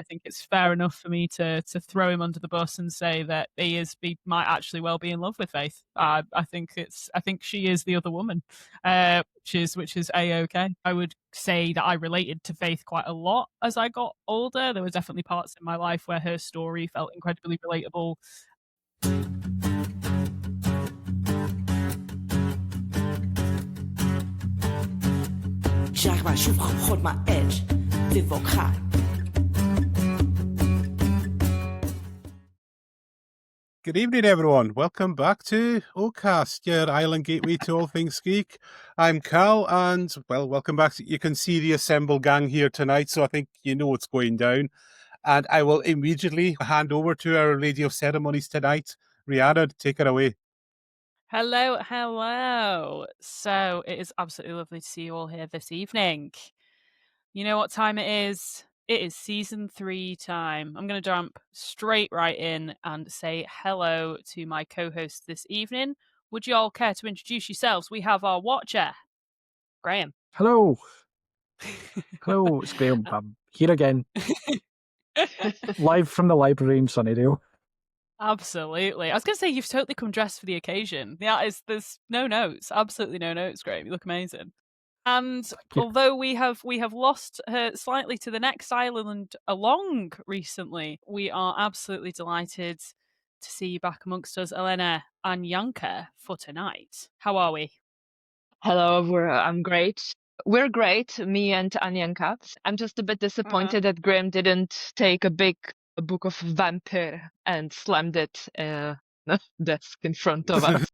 think it's fair enough for me to throw him under the bus and say that he might actually well be in love with Faith. I think she is the other woman, which is a-okay. I would say that I related to Faith quite a lot as I got older. There were definitely parts in my life where her story felt incredibly relatable. j'arrive à j'ouvre my edge vocal. Good evening, everyone. Welcome back to Ocast, your island gateway to all things geek. I'm Cal, and, well, welcome back. You can see the assembled gang here tonight, so I think you know what's going down. And I will immediately hand over to our Lady of Ceremonies tonight. Rhiannon, take it away. Hello. So it is absolutely lovely to see you all here this evening. You know what time it is? It is season 3 time. I'm going to jump straight right in and say hello to my co-hosts this evening. Would you all care to introduce yourselves? We have our watcher, Graeme. Hello. Hello, it's Graeme. I'm here again. Live from the library in Sunnydale. Absolutely. I was going to say, you've totally come dressed for the occasion. Yeah, there's no notes. Absolutely no notes, Graeme. You look amazing. And although we have lost her slightly to the next island along recently, we are absolutely delighted to see you back amongst us, Alena and Yanka, for tonight. How are we? Hello, I'm great. We're great, me and Anyanka. I'm just a bit disappointed that Graeme didn't take a book of Vampire and slammed it on the desk in front of us.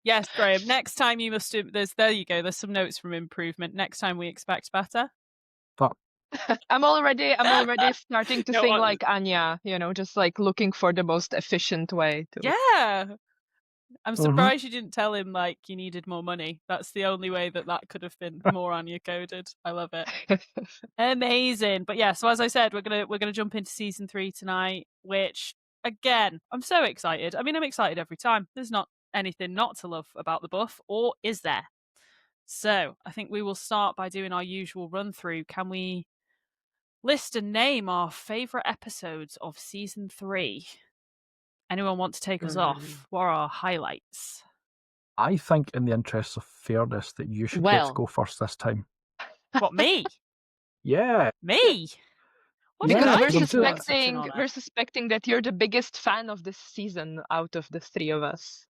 Yes, Graeme. Next time you must do. There you go. There's some notes from improvement. Next time we expect better. But I'm already starting to think like Anya. Just like looking for the most efficient way to. Yeah. I'm surprised you didn't tell him like you needed more money. That's the only way that could have been more Anya coded. I love it. Amazing. But yeah, so as I said, we're gonna jump into season 3 tonight, which again, I'm so excited. I mean, I'm excited every time. There's not anything not to love about the buff, or is there? So I think we will start by doing our usual run through. Can we list and name our favourite episodes of season 3? Anyone want to take us off? What are our highlights? I think in the interests of fairness that you should get to go first this time. What, me? Yeah. Me? What because we're suspecting that you're the biggest fan of this season out of the 3 of us.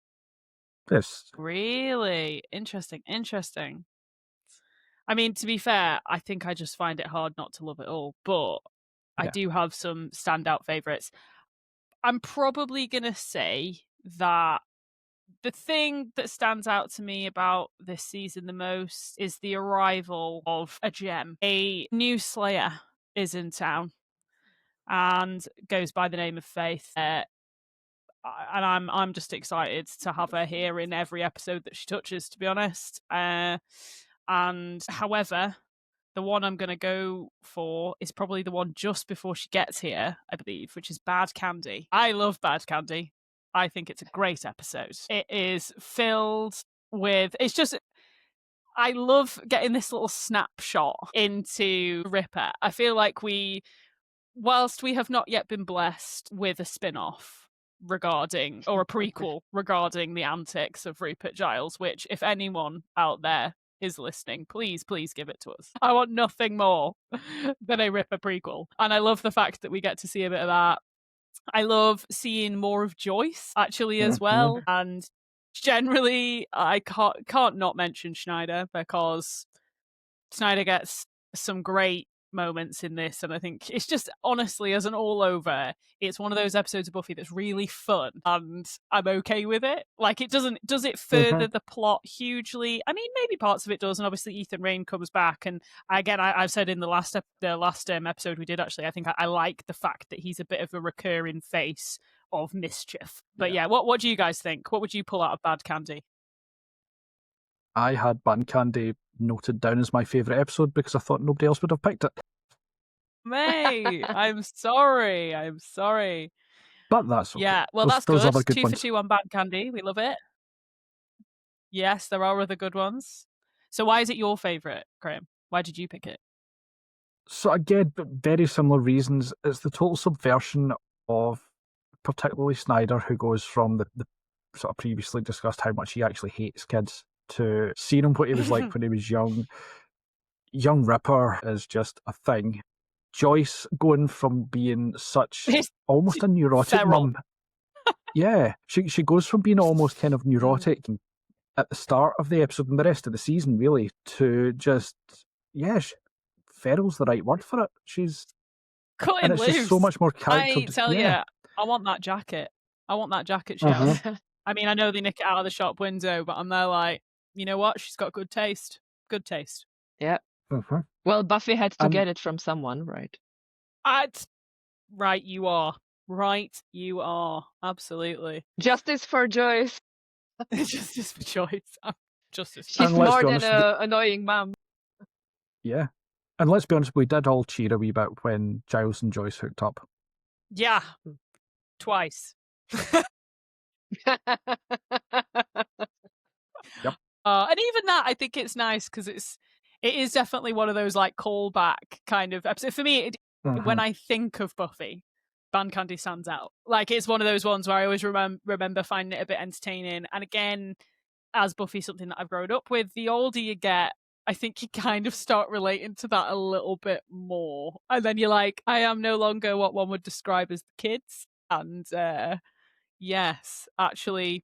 Yes. Really? Interesting. I mean, to be fair, I think I just find it hard not to love it all, but I do have some standout favourites. I'm probably going to say that the thing that stands out to me about this season the most is the arrival of a gem. A new Slayer is in town and goes by the name of Faith. And I'm just excited to have her here in every episode that she touches, to be honest. And however, the one I'm going to go for is probably the one just before she gets here, I believe, which is Bad Candy. I love Bad Candy. I think it's a great episode. It is filled with... I love getting this little snapshot into Ripper. I feel like whilst we have not yet been blessed with a spin-off regarding, or a prequel regarding the antics of Rupert Giles, which if anyone out there is listening, please give it to us. I want nothing more than a Ripper prequel. And I love the fact that we get to see a bit of that. I love seeing more of Joyce actually as well. And generally I can't not mention Snyder, because Snyder gets some great moments in this, and I think it's just, honestly, as an all over, it's one of those episodes of Buffy that's really fun and I'm okay with it. Like, does it further the plot hugely? I mean, maybe parts of it does, and obviously Ethan Rayne comes back, and again, I've said in the last episode we did, actually, I think I like the fact that he's a bit of a recurring face of mischief. But yeah, what do you guys think? What would you pull out of Bad Candy? I had Bad Candy noted down as my favourite episode because I thought nobody else would have picked it. Mate, I'm sorry. But that's okay. Yeah, well, that's good. 2 for 2 on Bad Candy. We love it. Yes, there are other good ones. So why is it your favourite, Graeme? Why did you pick it? So again, but very similar reasons. It's the total subversion of particularly Snyder, who goes from the sort of previously discussed how much he actually hates kids to seeing him what he was like when he was young. Young Ripper is just a thing. Joyce going from being such almost a neurotic feral. mum. Yeah, she goes from being almost kind of neurotic at the start of the episode and the rest of the season, really, to just, feral's the right word for it. She's cutting and it's loose. just so much more character. I tell you, I want that jacket. I want that jacket show. I mean, I know they nick it out of the shop window, but I'm there like, you know what? She's got good taste. Good taste. Yeah. Well, Buffy had to get it from someone, right? Right, you are. Right, you are. Absolutely. Justice for Joyce. Justice for Joyce. Justice. She's more than an annoying mum. Yeah. And let's be honest, we did all cheer a wee bit when Giles and Joyce hooked up. Yeah. Twice. Yep. And even that, I think it's nice because it is definitely one of those like callback kind of episodes. For me, when I think of Buffy, Band Candy stands out. Like it's one of those ones where I always remember finding it a bit entertaining. And again, as Buffy, something that I've grown up with, the older you get, I think you kind of start relating to that a little bit more. And then you're like, I am no longer what one would describe as the kids. And yes, actually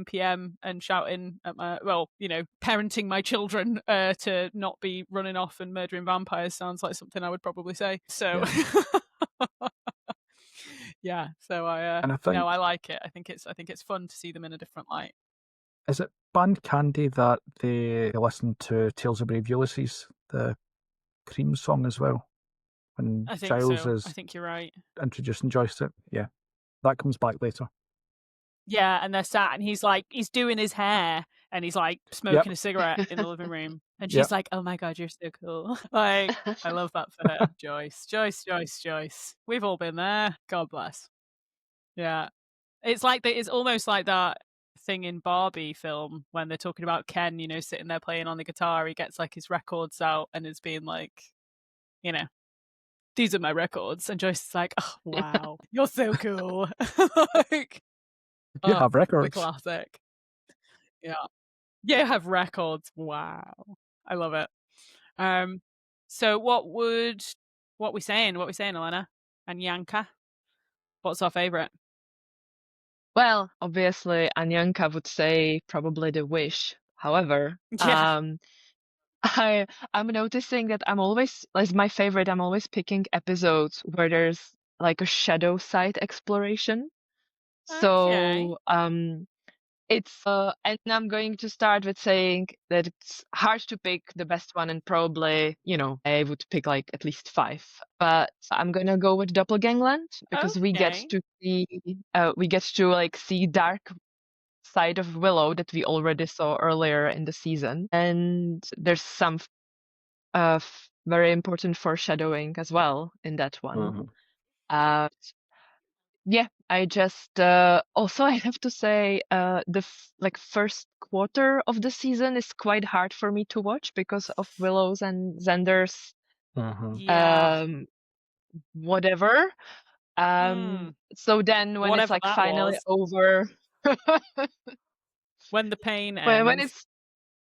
PM and shouting at parenting my children to not be running off and murdering vampires sounds like something I would probably say. So yeah, so I like it. I think it's fun to see them in a different light. Is it Band Candy that they listen to Tales of Brave Ulysses, the Cream song as well? When I think Giles so. is I think you're right. Introducing Joyce to it. Yeah. That comes back later. Yeah, and they're sat and he's doing his hair and he's like smoking a cigarette in the living room. And she's like, oh my God, you're so cool. Like, I love that for her. Joyce. We've all been there. God bless. Yeah. It's almost like that thing in Barbie film when they're talking about Ken, sitting there playing on the guitar. He gets like his records out and is being like, these are my records. And Joyce is like, oh, wow, you're so cool. Like, you have records. The classic. Yeah. You have records. Wow. I love it. So what we saying, Alena and Yanka? What's our favourite? Well, obviously Anyanka would say probably The Wish. However, I'm noticing that I'm always, as my favorite, I'm always picking episodes where there's like a shadow side exploration. So it's and I'm going to start with saying that it's hard to pick the best one, and probably I would pick like at least 5. But I'm gonna go with Doppelgangland because we get to see dark side of Willow that we already saw earlier in the season, and there's some very important foreshadowing as well in that one. Yeah, I just also I have to say the first quarter of the season is quite hard for me to watch because of Willow's and Xander's whatever. So then when it's like finally over, when the pain ends.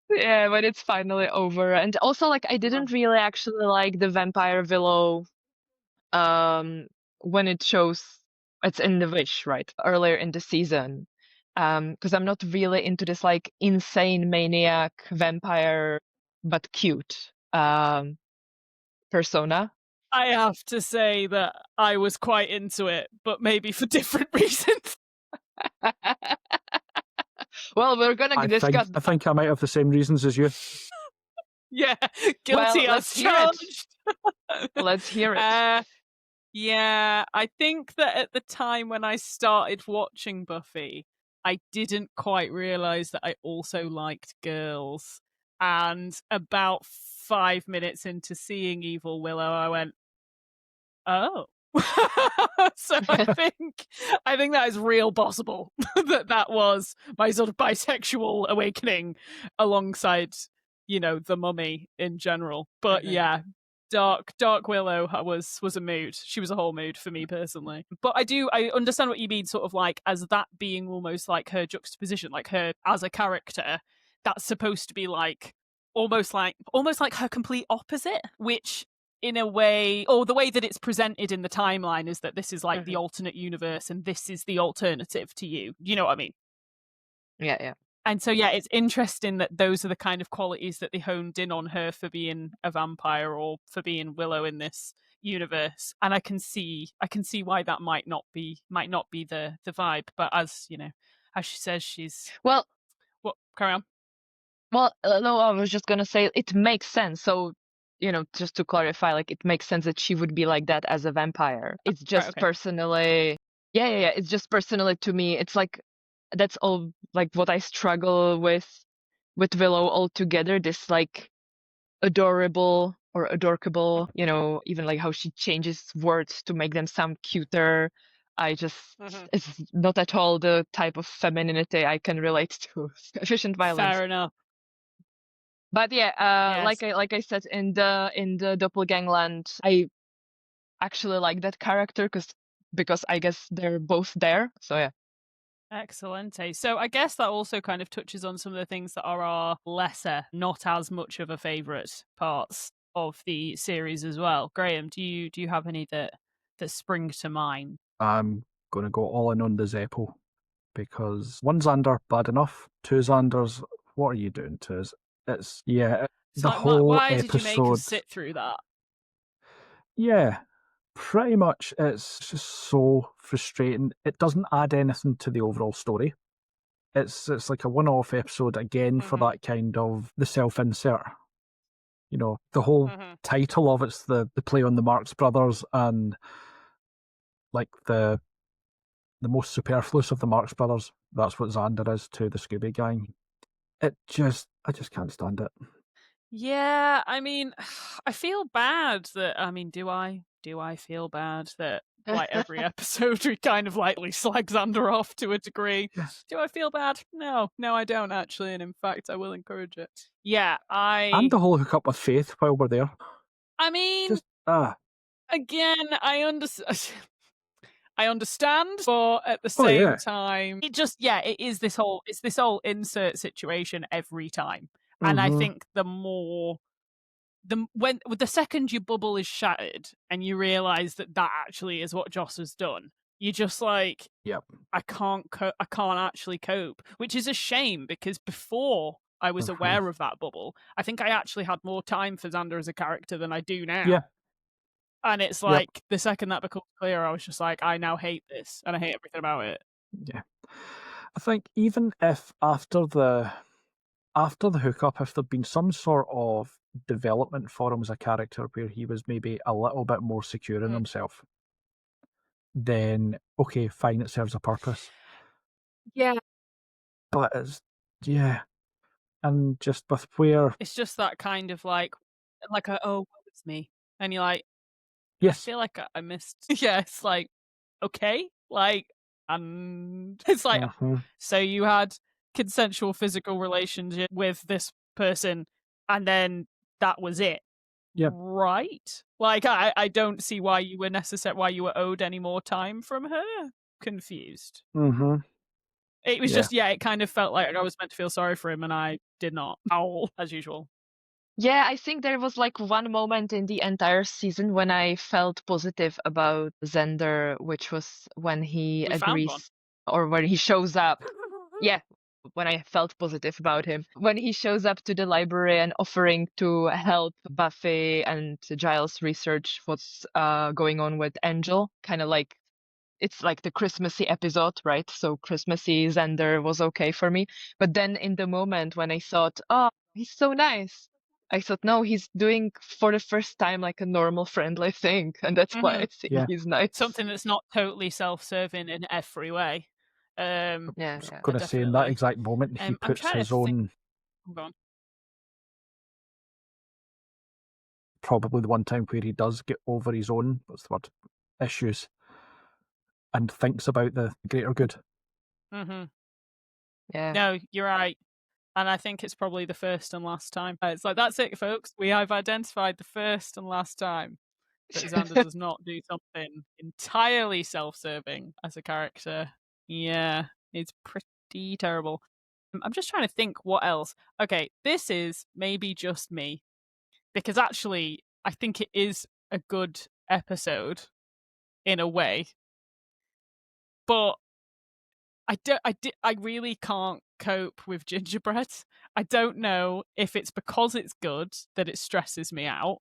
when it's finally over, and also like I didn't really actually like the Vampire Willow when it shows. It's in The Wish, right? Earlier in the season. Because I'm not really into this like insane maniac vampire, but cute persona. I have to say that I was quite into it, but maybe for different reasons. Well, we're gonna discuss. I think I might have the same reasons as you. Yeah, guilty as charged. Let's hear it. Yeah, I think that at the time when I started watching Buffy, I didn't quite realise that I also liked girls. And about 5 minutes into seeing Evil Willow, I went, oh. So I think that is real possible that was my sort of bisexual awakening alongside, the Mummy in general. But yeah, Dark Willow was a mood. She was a whole mood for me personally. But I understand what you mean, sort of like as that being almost like her juxtaposition, like her as a character, that's supposed to be like almost like her complete opposite, which in a way, or the way that it's presented in the timeline is that this is like the alternate universe and this is the alternative to you. You know what I mean? Yeah. And so, yeah, it's interesting that those are the kind of qualities that they honed in on her for being a vampire or for being Willow in this universe. And I can see why that might not be the vibe. But as you know, as she says, she's Well, what? Carry on. Well, no, I was just gonna say it makes sense. So, just to clarify, like it makes sense that she would be like that as a vampire. It's just okay. personally, yeah. It's just personally to me, it's like that's all like what I struggle with Willow altogether. This like adorable or adorkable, even like how she changes words to make them sound cuter. It's not at all the type of femininity I can relate to. Efficient violence. Fair enough. But yeah, Yes. like I said in the Doppelgangland, I actually like that character because I guess they're both there. So yeah. Excellent. So I guess that also kind of touches on some of the things that are our lesser, not as much of a favourite parts of the series as well. Graeme, do you have any that spring to mind? I'm going to go all in on the Zeppo because one Xander, bad enough. Two Xanders, what are you doing to us? It's the like, whole why episode. did you make us sit through that? Yeah, pretty much. It's just so frustrating. It doesn't add anything to the overall story. It's like a one-off episode again for that kind of the self-insert. The whole title of it's the play on the Marx Brothers and like the most superfluous of the Marx Brothers. That's what Xander is to the Scooby Gang. I just can't stand it. Yeah, I mean, I feel bad that. I mean, do I feel bad that like every episode we kind of lightly slag Xander off to a degree? Yeah. Do I feel bad? No, I don't actually, and in fact, I will encourage it. Yeah, and the whole hookup with Faith while we're there. I mean, just again, I understand. I understand, but at the same time, it is this whole insert situation every time. And I think the second your bubble is shattered and you realize that actually is what Joss has done, you're just like, yep, I can't actually cope, which is a shame because before I was aware of that bubble, I think I actually had more time for Xander as a character than I do now. Yeah. And it's like the second that becomes clear, I was just like, I now hate this and I hate everything about it. Yeah. I think even if after the hookup, if there'd been some sort of development for him as a character where he was maybe a little bit more secure in himself, then okay, fine, it serves a purpose. Yeah. But and just with where it's just that kind of like oh, it's me, and you're like, yes, I feel like I missed. Yeah, it's like okay, like, and it's like so you had consensual physical relationship with this person, and then that was it. Yeah. Right. Like I don't see why you were owed any more time from her. Confused. It was just, it kind of felt like I was meant to feel sorry for him and I did not. Owl, as usual. Yeah, I think there was like one moment in the entire season when I felt positive about Xander, which was when he agrees or when he shows up. Yeah, when I felt positive about him. When he shows up to the library and offering to help Buffy and Giles research what's going on with Angel, kind of like it's like the Christmassy episode, right? So Christmassy Xander was okay for me. But then in the moment when I thought, oh, he's so nice, I thought, no, he's doing for the first time like a normal, friendly thing. And that's why I think he's nice. Something that's not totally self-serving in every way. I'm going to say in that exact moment, he puts his own... Probably the one time where he does get over his own, what's the word, issues. And thinks about the greater good. Yeah. No, you're right. And I think it's probably the first and last time. It's like, that's it, folks. We have identified the first and last time that Xander does not do something entirely self-serving as a character. Yeah, it's pretty terrible. I'm just trying to think what else. Okay, this is maybe just me, because actually I think it is a good episode in a way, but I really can't cope with gingerbread. I don't know if it's because it's good that it stresses me out.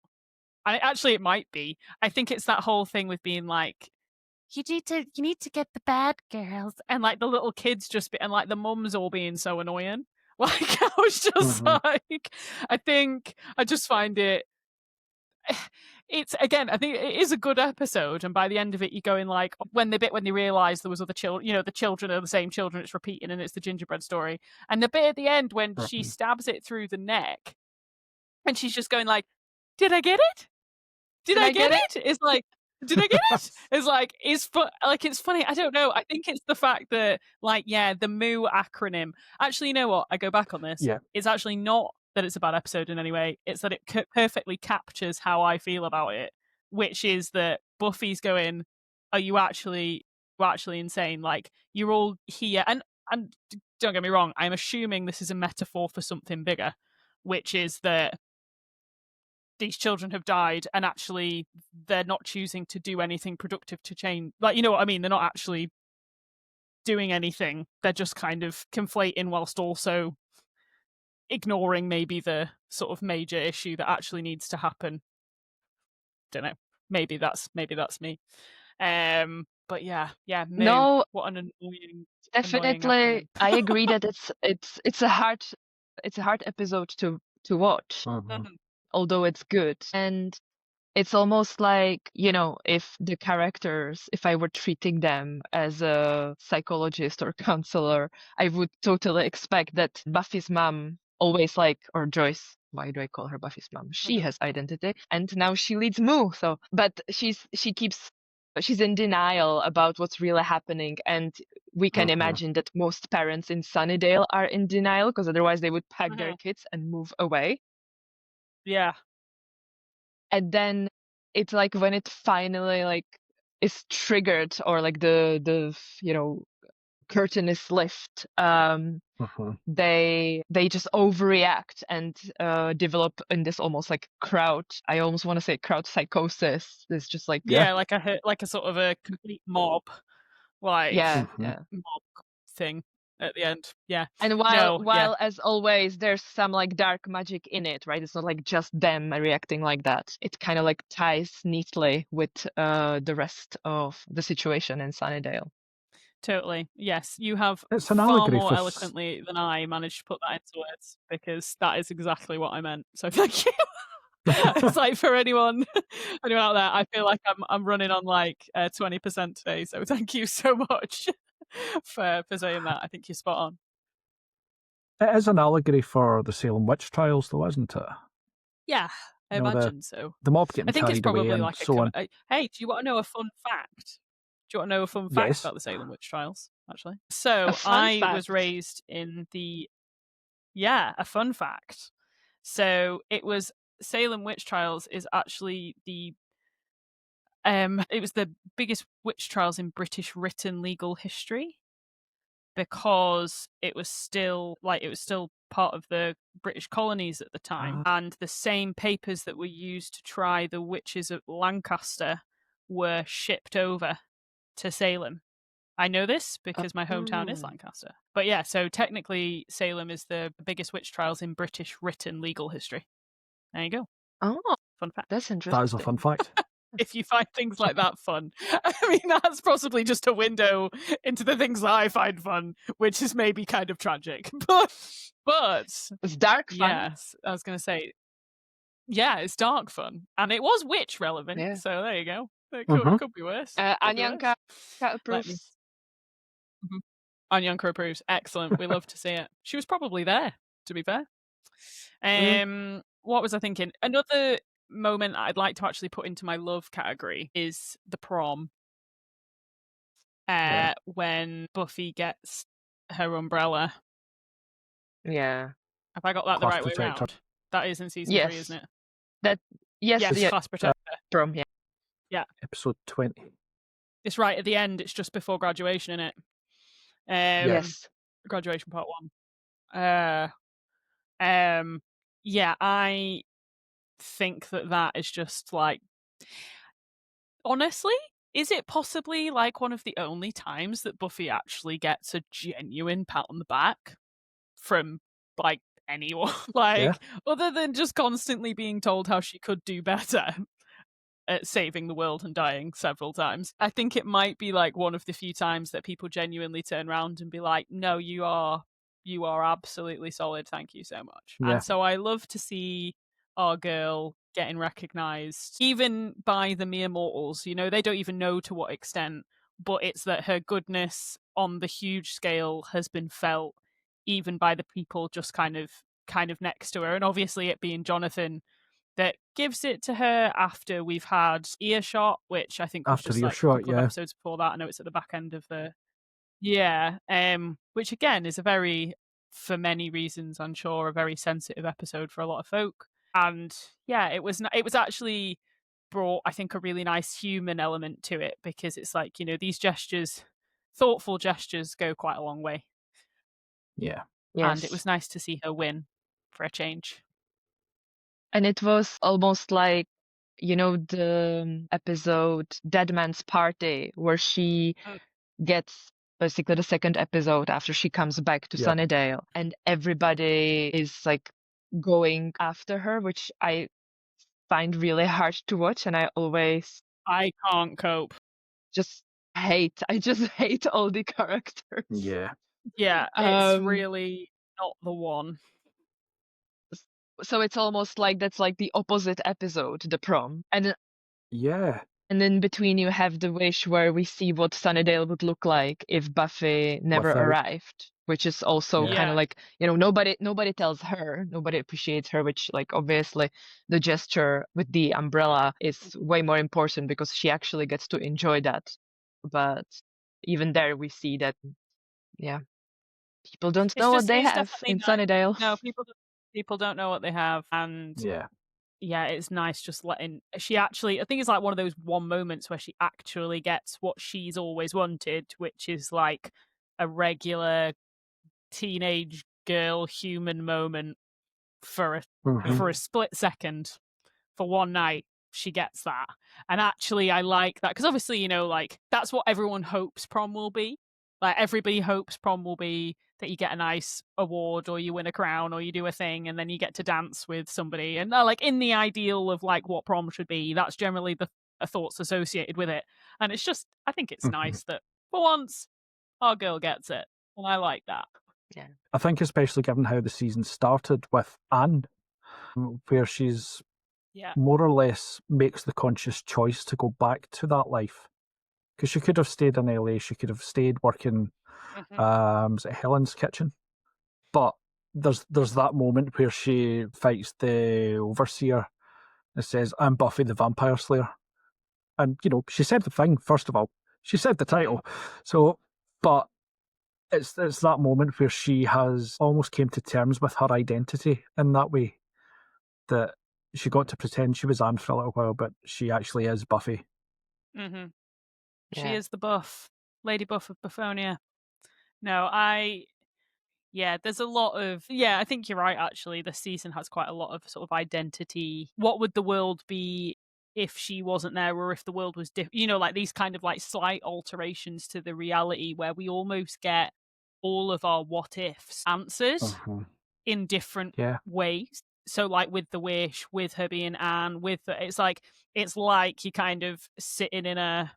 And actually it might be. I think it's that whole thing with being like, you need to get the bad girls, and like the little kids and like the mums all being so annoying. Like I was just like, I think I just find it. It's again, I think it is a good episode, and by the end of it, you're going like, when they realise there was other children, the children are the same children, it's repeating, and it's the gingerbread story. And the bit at the end when she stabs it through the neck, and she's just going like, "Did I get it? Did I get it?" It's like, did I get it? It's like, it's funny. I don't know. I think it's the fact that, like, yeah, the Moo acronym. Actually, you know what? I go back on this. Yeah. It's actually not that it's a bad episode in any way. It's that it perfectly captures how I feel about it, which is that Buffy's going, "Are you actually insane? Like, you're all here." And don't get me wrong, I'm assuming this is a metaphor for something bigger, which is that these children have died and actually they're not choosing to do anything productive to change. Like, you know what I mean? They're not actually doing anything. They're just kind of conflating whilst also ignoring maybe the sort of major issue that actually needs to happen. Don't know. Maybe that's me. But yeah, Moo. No, What an annoying definitely. acronym. I agree that it's a hard episode to watch, although it's good. And it's almost like, if the characters, if I were treating them as a psychologist or counselor, I would totally expect that Buffy's mom always or Joyce, why do I call her Buffy's mom? She has identity, and now she leads Moo. So, but she's in denial about what's really happening, and we can imagine that most parents in Sunnydale are in denial, because otherwise they would pack their kids and move away. Yeah. And then it's like when it finally is triggered, or like the curtain is lift, they just overreact and develop in this almost like crowd. I almost want to say crowd psychosis. It's just like like a sort of a complete mob, like mob thing at the end. Yeah. And while as always there's some like dark magic in it, right? It's not like just them reacting like that. It kind of like ties neatly with the rest of the situation in Sunnydale. Totally. Yes, you have It's an far allegory more for eloquently than I managed to put that into words, because that is exactly what I meant. So thank you. It's like, for anyone out there, I feel like I'm running on like 20% today. So thank you so much for saying that. I think you're spot on. It is an allegory for the Salem witch trials, though, isn't it? Yeah, I imagine so. The mob getting I think it's carried away probably and like so on. Hey, do you want to know a fun fact? Do you want to know a fun fact about the Salem witch trials? Actually, so I was raised in the a fun fact. So it was Salem witch trials is actually it was the biggest witch trials in British written legal history, because it was still part of the British colonies at the time, and the same papers that were used to try the witches of Lancaster were shipped over to Salem. I know this because my hometown is Lancaster. But yeah, so technically Salem is the biggest witch trials in British written legal history. There you go. Oh, fun fact. That's interesting. That is a fun fact. If you find things like that fun, I mean, that's possibly just a window into the things that I find fun, which is maybe kind of tragic. But it's dark fun. Yes, I was going to say, yeah, it's dark fun, and it was witch relevant. Yeah. So there you go. It could be worse. Anyanka approves. Anyanka approves. Excellent. We love to see it. She was probably there, to be fair. What was I thinking? Another moment I'd like to actually put into my love category is the prom. When Buffy gets her umbrella. Yeah. Have I got that Class the right way protector. around? That is in season 3, isn't it? Yes, Yes, class protector. Prom, yeah. Episode 20. It's right at the end. It's just before graduation, isn't it? Yes. Graduation part 1. Yeah, I think that is just like, honestly, is it possibly like one of the only times that Buffy actually gets a genuine pat on the back from like anyone? Like, other than just constantly being told how she could do better at saving the world and dying several times. I think it might be like one of the few times that people genuinely turn around and be like, no, you are absolutely solid. Thank you so much. Yeah. And so I love to see our girl getting recognized, even by the mere mortals. You know, they don't even know to what extent, but it's that her goodness on the huge scale has been felt even by the people just kind of next to her. And obviously it being Jonathan that gives it to her after we've had Earshot, which I think was After just like a Earshot, couple of episodes before that. I know it's at the back end of the which again is a very, for many reasons, I'm sure, a very sensitive episode for a lot of folk. And yeah, it was actually brought, I think, a really nice human element to it, because it's like, you know, these gestures, thoughtful gestures, go quite a long way. Yeah. Yes. And it was nice to see her win for a change. And it was almost like, you know, the episode Dead Man's Party, where she gets basically the second episode after she comes back to Sunnydale, and everybody is like going after her, which I find really hard to watch, and I can't cope. I just hate all the characters. Yeah. Yeah, it's really not the one. So it's almost like that's like the opposite episode, the prom. And in between you have the wish, where we see what Sunnydale would look like if Buffy never arrived, which is also kind of like, you know, nobody tells her, nobody appreciates her, which, like, obviously the gesture with the umbrella is way more important because she actually gets to enjoy that. But even there we see that, people don't know what they have in Sunnydale. No, people don't know what they have, and yeah, it's nice just letting she actually, I think it's like one of those one moments where she actually gets what she's always wanted, which is like a regular teenage girl human moment for a split second, for one night. She gets that. And actually I like that, because obviously, you know, like, that's what everyone hopes prom will be. Like, everybody hopes prom will be that you get a nice award, or you win a crown, or you do a thing, and then you get to dance with somebody. And like, in the ideal of like what prom should be, that's generally the thoughts associated with it. And it's just, I think it's nice that for once our girl gets it, and I like that. Yeah, I think especially given how the season started with Anne, where she's more or less makes the conscious choice to go back to that life. Because she could have stayed in LA, she could have stayed working was it Helen's Kitchen? But there's that moment where she fights the overseer and says, "I'm Buffy the Vampire Slayer." And, you know, she said the thing, first of all. She said the title. So, but it's that moment where she has almost came to terms with her identity in that way. That she got to pretend she was Anne for a little while, but she actually is Buffy. Mm-hmm. She is the buff. Lady Buff of Buffonia. No, there's a lot of, I think you're right, actually. This season has quite a lot of sort of identity. What would the world be if she wasn't there, or if the world was different? You know, like these kind of like slight alterations to the reality, where we almost get all of our what ifs answered in different ways. So like with the wish, with her being Anne, it's like you're kind of sitting in a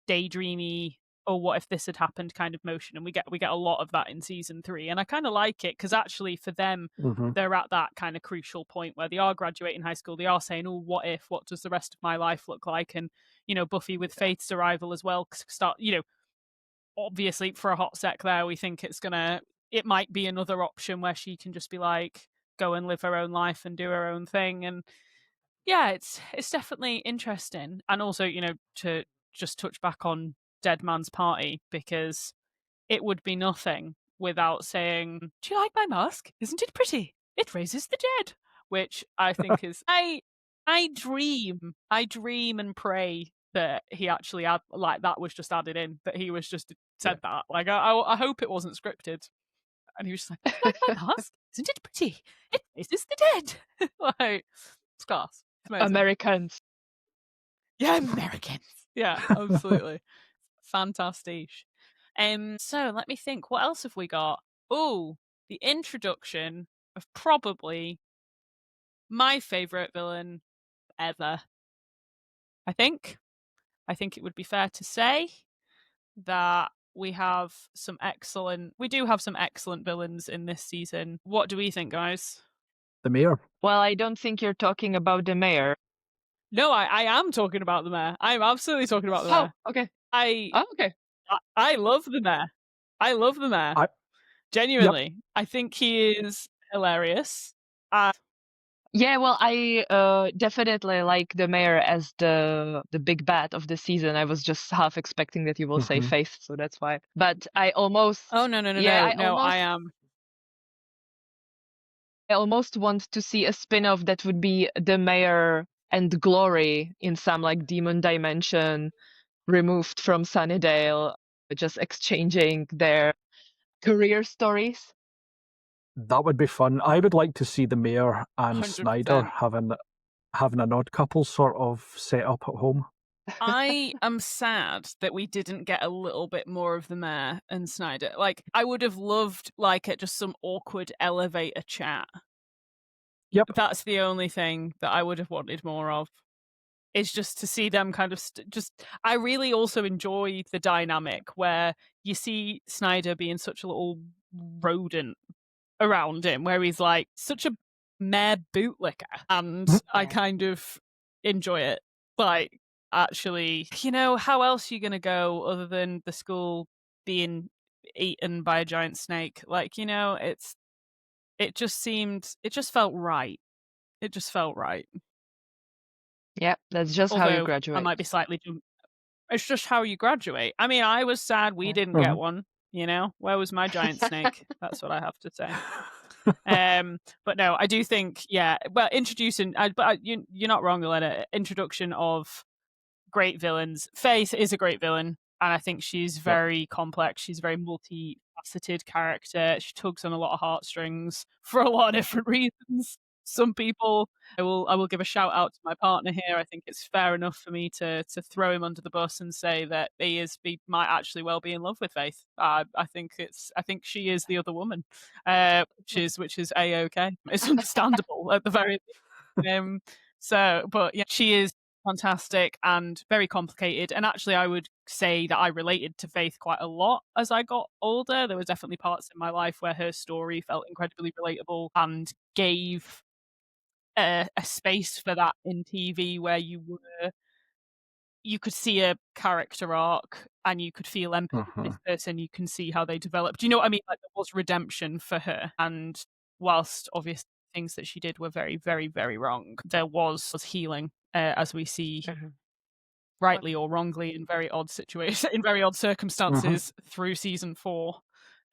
daydreamy, oh, what if this had happened kind of motion, and we get a lot of that in season 3, and I kind of like it, because actually for them, they're at that kind of crucial point where they are graduating high school. They are saying, oh, what does the rest of my life look like? And, you know, Buffy with Faith's arrival as well, start, you know, obviously for a hot sec there, we think it might be another option where she can just be like, go and live her own life and do her own thing. And yeah, it's definitely interesting. And also, you know, to just touch back on Dead Man's Party, because it would be nothing without saying, do you like my mask? Isn't it pretty? it raises the dead, which I think is I dream and pray that he actually had like that was just added in, that he was just said that. Like I hope it wasn't scripted. And he was just like, "Oh my God, isn't it pretty? It raises the dead." Like, it's class. It's amazing. Americans. Yeah, Americans. Yeah, absolutely. Fantastic. So let me think. What else have we got? Oh, the introduction of probably my favourite villain ever. I think it would be fair to say that we do have some excellent villains in this season. What do we think, guys? The mayor. Well, I don't think you're talking about the mayor. No, I am talking about the mayor. I'm absolutely talking about the mayor. Oh, okay. Okay. I love the mayor. I love the mayor. Genuinely. Yep. I think he is hilarious. Yeah, well, I definitely like the mayor as the big bad of the season. I was just half expecting that you will say Faith, so that's why. But I almost... Oh, no, I am. I almost want to see a spin-off that would be the mayor and Glory in some like demon dimension, removed from Sunnydale, just exchanging their career stories. That would be fun. I would like to see the mayor and 100%. Snyder having an odd couple sort of set up at home. I am sad that we didn't get a little bit more of the mayor and Snyder. Like, I would have loved like just some awkward elevator chat. Yep. That's the only thing that I would have wanted more of. Is just to see them kind of I really also enjoy the dynamic where you see Snyder being such a little rodent around him, where he's like such a mere bootlicker, and I kind of enjoy it. Like, actually, how else are you gonna go other than the school being eaten by a giant snake? Like, it just felt right. It just felt right. Yeah, that's just how you graduate. I might be slightly... It's just how you graduate. I mean, I was sad we didn't get one, Where was my giant snake? That's what I have to say. But no, I do think, well, you're not wrong, Alena. Introduction of great villains. Faith is a great villain, and I think she's very complex. She's a very multifaceted character. She tugs on a lot of heartstrings for a lot of different reasons. Some people, I will give a shout out to my partner here. I think it's fair enough for me to throw him under the bus and say that he might actually well be in love with Faith. I think she is the other woman, which is a-okay. It's understandable at the very least. But yeah, she is fantastic and very complicated. And actually, I would say that I related to Faith quite a lot as I got older. There were definitely parts in my life where her story felt incredibly relatable and gave a space for that in TV, where you could see a character arc and you could feel empathy for this person. You can see how they developed. Do you know what I mean? Like, there was redemption for her. And whilst obviously things that she did were very, very, very wrong, there was healing, as we see rightly or wrongly in very odd situations, in very odd circumstances through season 4.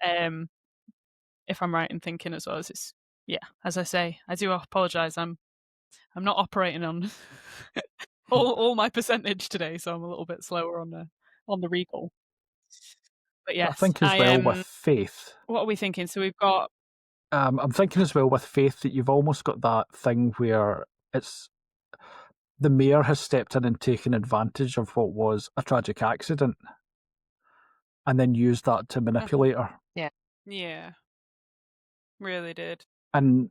If I'm right in thinking as well as it's... Yeah, as I say, I do apologise. I'm not operating on all my percentage today, so I'm a little bit slower on the recall. But yes, I think as well with Faith. What are we thinking? So we've got... I'm thinking as well with Faith that you've almost got that thing where it's the mayor has stepped in and taken advantage of what was a tragic accident, and then used that to manipulate her. Yeah, really did. And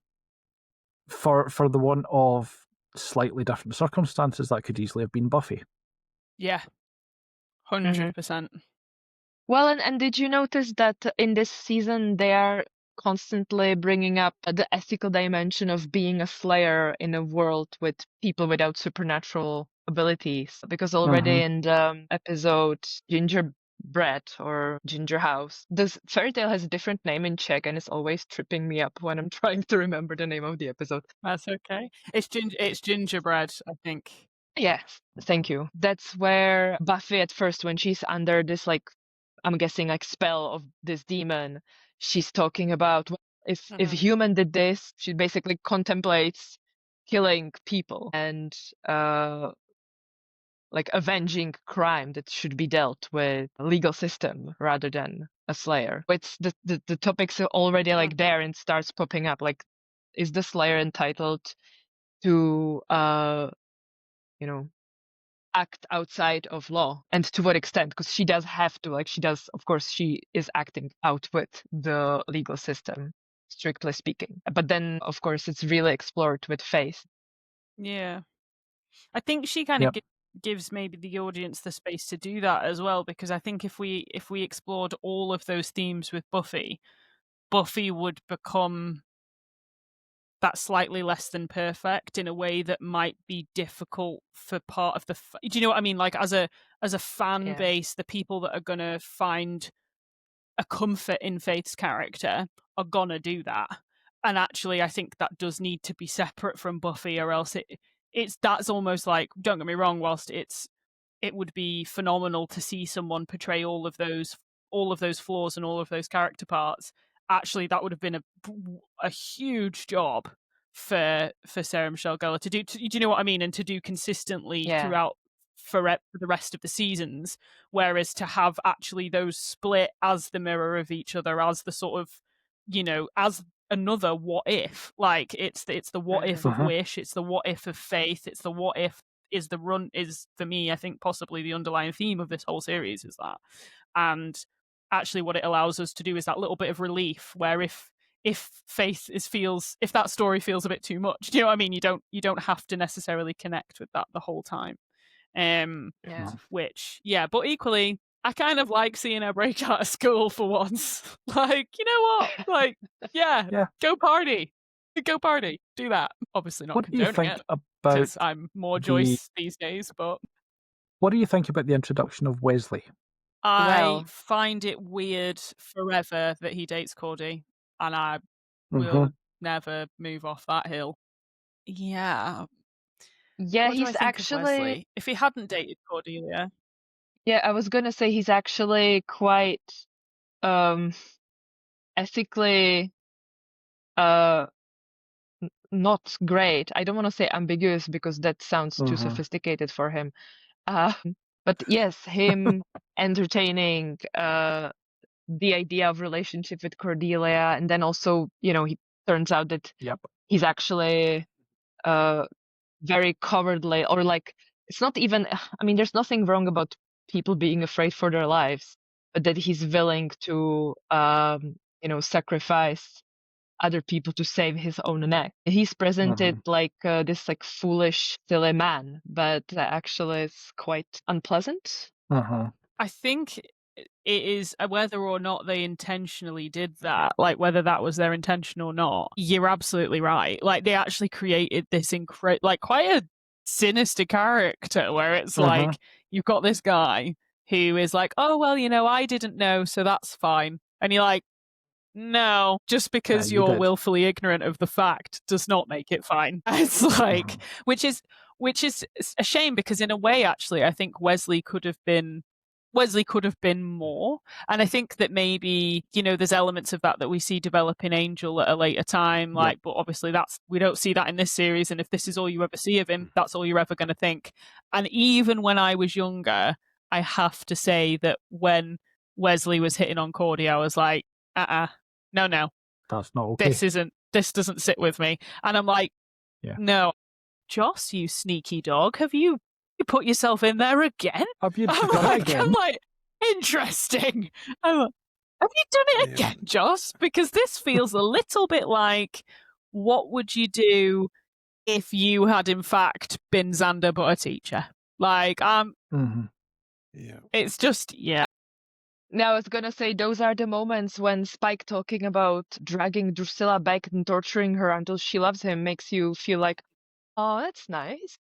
for the one of slightly different circumstances, that could easily have been Buffy. Yeah, 100%. Well, and did you notice that in this season they are constantly bringing up the ethical dimension of being a Slayer in a world with people without supernatural abilities? Because already in the episode Gingerbread or Ginger House, this fairy tale has a different name in Czech, and it's always tripping me up when I'm trying to remember the name of the episode. That's okay. It's Gingerbread, I think. Yes, thank you. That's where Buffy at first, when she's under this, like, I'm guessing, like, spell of this demon, she's talking about if human did this, she basically contemplates killing people and like avenging crime that should be dealt with a legal system rather than a slayer. It's the topics are already like there and starts popping up. Like, is the slayer entitled to act outside of law, and to what extent? Because she does have to, like, of course she is acting out with the legal system, strictly speaking, but then of course it's really explored with Faith. Yeah, I think she kind of gives maybe the audience the space to do that as well, because I think if we explored all of those themes with Buffy would become that slightly less than perfect in a way that might be difficult for part of the do you know what I mean? Like, as a fan base, the people that are gonna find a comfort in Faith's character are gonna do that. And actually I think that does need to be separate from Buffy, or else that's almost like, don't get me wrong, whilst it would be phenomenal to see someone portray all of those flaws and all of those character parts, actually that would have been a huge job for Sarah Michelle Gellar to do. Do you know what I mean? And to do consistently throughout for the rest of the seasons. Whereas to have actually those split as the mirror of each other, as the sort of, as another what if. Like, it's the what if of Wish, it's the what if of Faith, it's the what if is for me, I think possibly the underlying theme of this whole series is that. And actually what it allows us to do is that little bit of relief, where if Faith if that story feels a bit too much, do you know what I mean? You don't have to necessarily connect with that the whole time. But equally, I kind of like seeing her break out of school for once. Like, you know what? Like, go party. Go party. Do that. Obviously not What do you condoning think it, about because I'm more Joyce these days, but what do you think about the introduction of Wesley? I find it weird forever that he dates Cordy, and I will never move off that hill. Yeah. Yeah, What do I he's think of actually Wesley? If he hadn't dated Cordelia. Yeah, I was gonna say he's actually quite ethically not great. I don't want to say ambiguous because that sounds too sophisticated for him. But yes, him entertaining the idea of relationship with Cordelia, and then also, he turns out that he's actually very cowardly, or like, it's not even, I mean, there's nothing wrong about people being afraid for their lives, but that he's willing to sacrifice other people to save his own neck. He's presented like this like foolish, silly man, but actually it's quite unpleasant. I think it is whether or not they intentionally did that, like whether that was their intention or not. You're absolutely right. Like, they actually created this quite a sinister character, where it's like, you've got this guy who is like, oh, well, I didn't know, so that's fine. And you're like, no, just because you're willfully ignorant of the fact does not make it fine. It's like, which is a shame, because in a way, actually, I think Wesley could have been more. And I think that maybe, there's elements of that we see develop in Angel at a later time. Like, but obviously we don't see that in this series. And if this is all you ever see of him, that's all you're ever going to think. And even when I was younger, I have to say that when Wesley was hitting on Cordy, I was like, no, that's not okay. This doesn't sit with me. And I'm like, no, Joss, you sneaky dog, have you put yourself in there again? Have you done it again? I'm like, interesting. I'm like, have you done it again, Joss? Because this feels a little bit like, what would you do if you had in fact been Xander but a teacher? Like, it's just, Now, I was gonna say, those are the moments when Spike talking about dragging Drusilla back and torturing her until she loves him makes you feel like, oh, that's nice.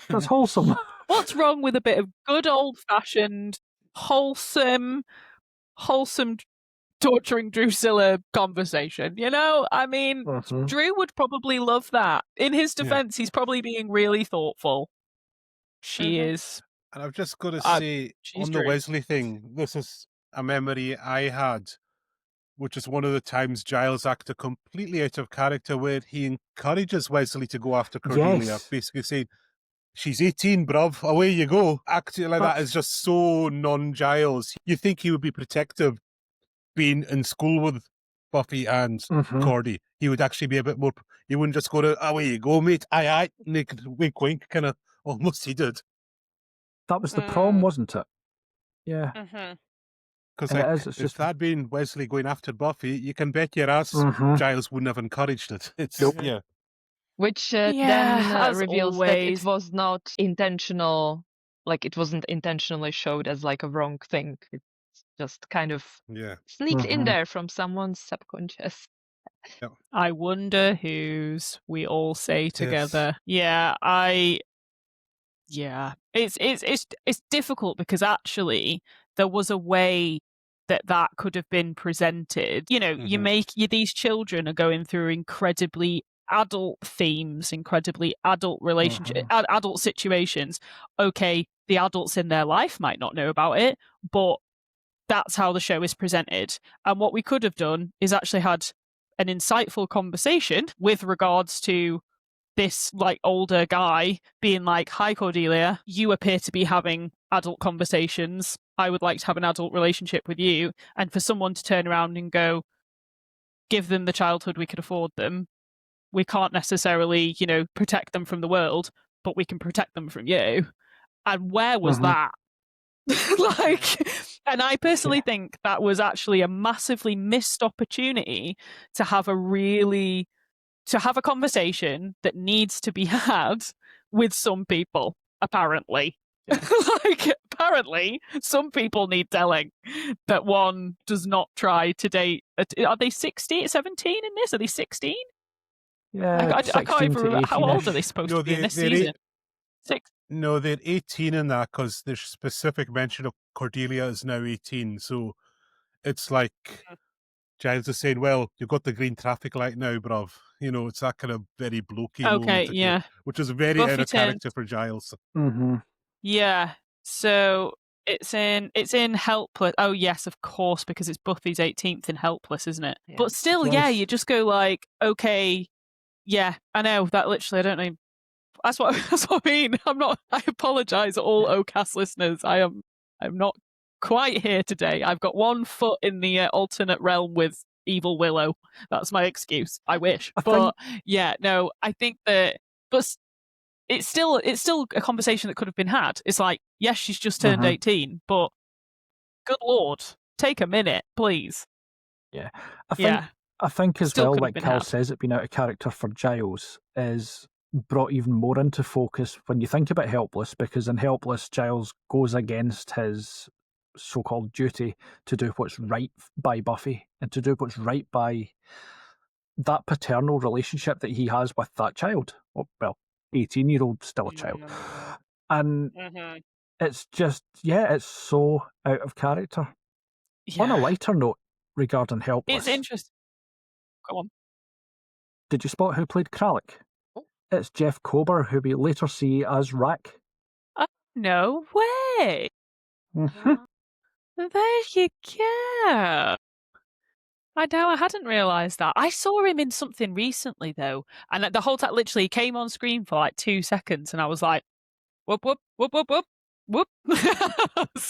That's wholesome. What's wrong with a bit of good old-fashioned, wholesome torturing Drusilla conversation? I mean, Drew would probably love that. In his defense, he's probably being really thoughtful. She is. And I've just got to say, on the Drew. Wesley thing, this is a memory I had which is one of the times Giles acted completely out of character, where he encourages Wesley to go after Cordelia, Yes. basically saying, "She's 18, bruv, away you go." Acting like that is just so non-Giles. You think he would be protective being in school with Buffy and Cordy. He would actually be a bit more, he wouldn't just go to, away you go, mate, aye, naked wink wink, kind of, almost he did. That was the prom, wasn't it? Yeah. Because And like, it is, it's if just- that'd been Wesley going after Buffy, you can bet your ass Giles wouldn't have encouraged it. It's, yeah. Which Yeah, as reveals that it always. was not intentional, like it wasn't intentionally showed as like a wrong thing. It's just kind of Yeah. sneaked in there from someone's subconscious. I wonder whose, we all say together. Yeah, it's difficult because actually there was a way that could have been presented. You know, these children are going through incredibly adult themes, incredibly adult relationship, adult situations. Okay, the adults in their life might not know about it, but that's how the show is presented. And what we could have done is actually had an insightful conversation with regards to this like older guy being like, "Hi Cordelia, you appear to be having adult conversations. I would like to have an adult relationship with you." And for someone to turn around and go, "Give them the childhood we could afford them. We can't necessarily, you know, protect them from the world, but we can protect them from you." And where was that? Like, and I personally think that was actually a massively missed opportunity to have a conversation that needs to be had with some people, apparently. Like, apparently, some people need telling that one does not try to date. Are they 16, 17 in this? Are they 16? Yeah, I can't even remember. How old are they supposed to be in this season? No, they're 18 in that because there's specific mention of Cordelia is now 18. So it's like Giles is saying, "Well, you've got the green traffic light now, bruv." You know, it's that kind of very blokey moment, which is very Buffy out of character for Giles. Yeah. So it's in Helpless. Oh yes, of course, because it's Buffy's 18th in Helpless, isn't it? Yeah. But still, you just go like, okay, yeah, I know that literally. I don't know. That's what I mean. I apologise, all OCAS listeners. I'm not quite here today. I've got one foot in the alternate realm with Evil Willow. That's my excuse. I wish, I think that, but it's still a conversation that could have been had. It's like, yes, she's just turned 18, but good Lord, take a minute, please. Yeah, I think as Still well, could have like been Cal had. says, it being out of character for Giles is brought even more into focus when you think about Helpless, because in Helpless, Giles goes against his so-called duty to do what's right by Buffy and to do what's right by that paternal relationship that he has with that child. Well, 18-year-old, still a child. And it's just, it's so out of character. On a lighter note regarding Helpless. It's interesting. Go on. Did you spot who played Kralik? It's Jeff Kober, who we later see as Rack. No way. There you go. I hadn't realised that. I saw him in something recently though, and the whole time literally came on screen for like 2 seconds, and I was like, "Whoop whoop whoop whoop whoop whoop."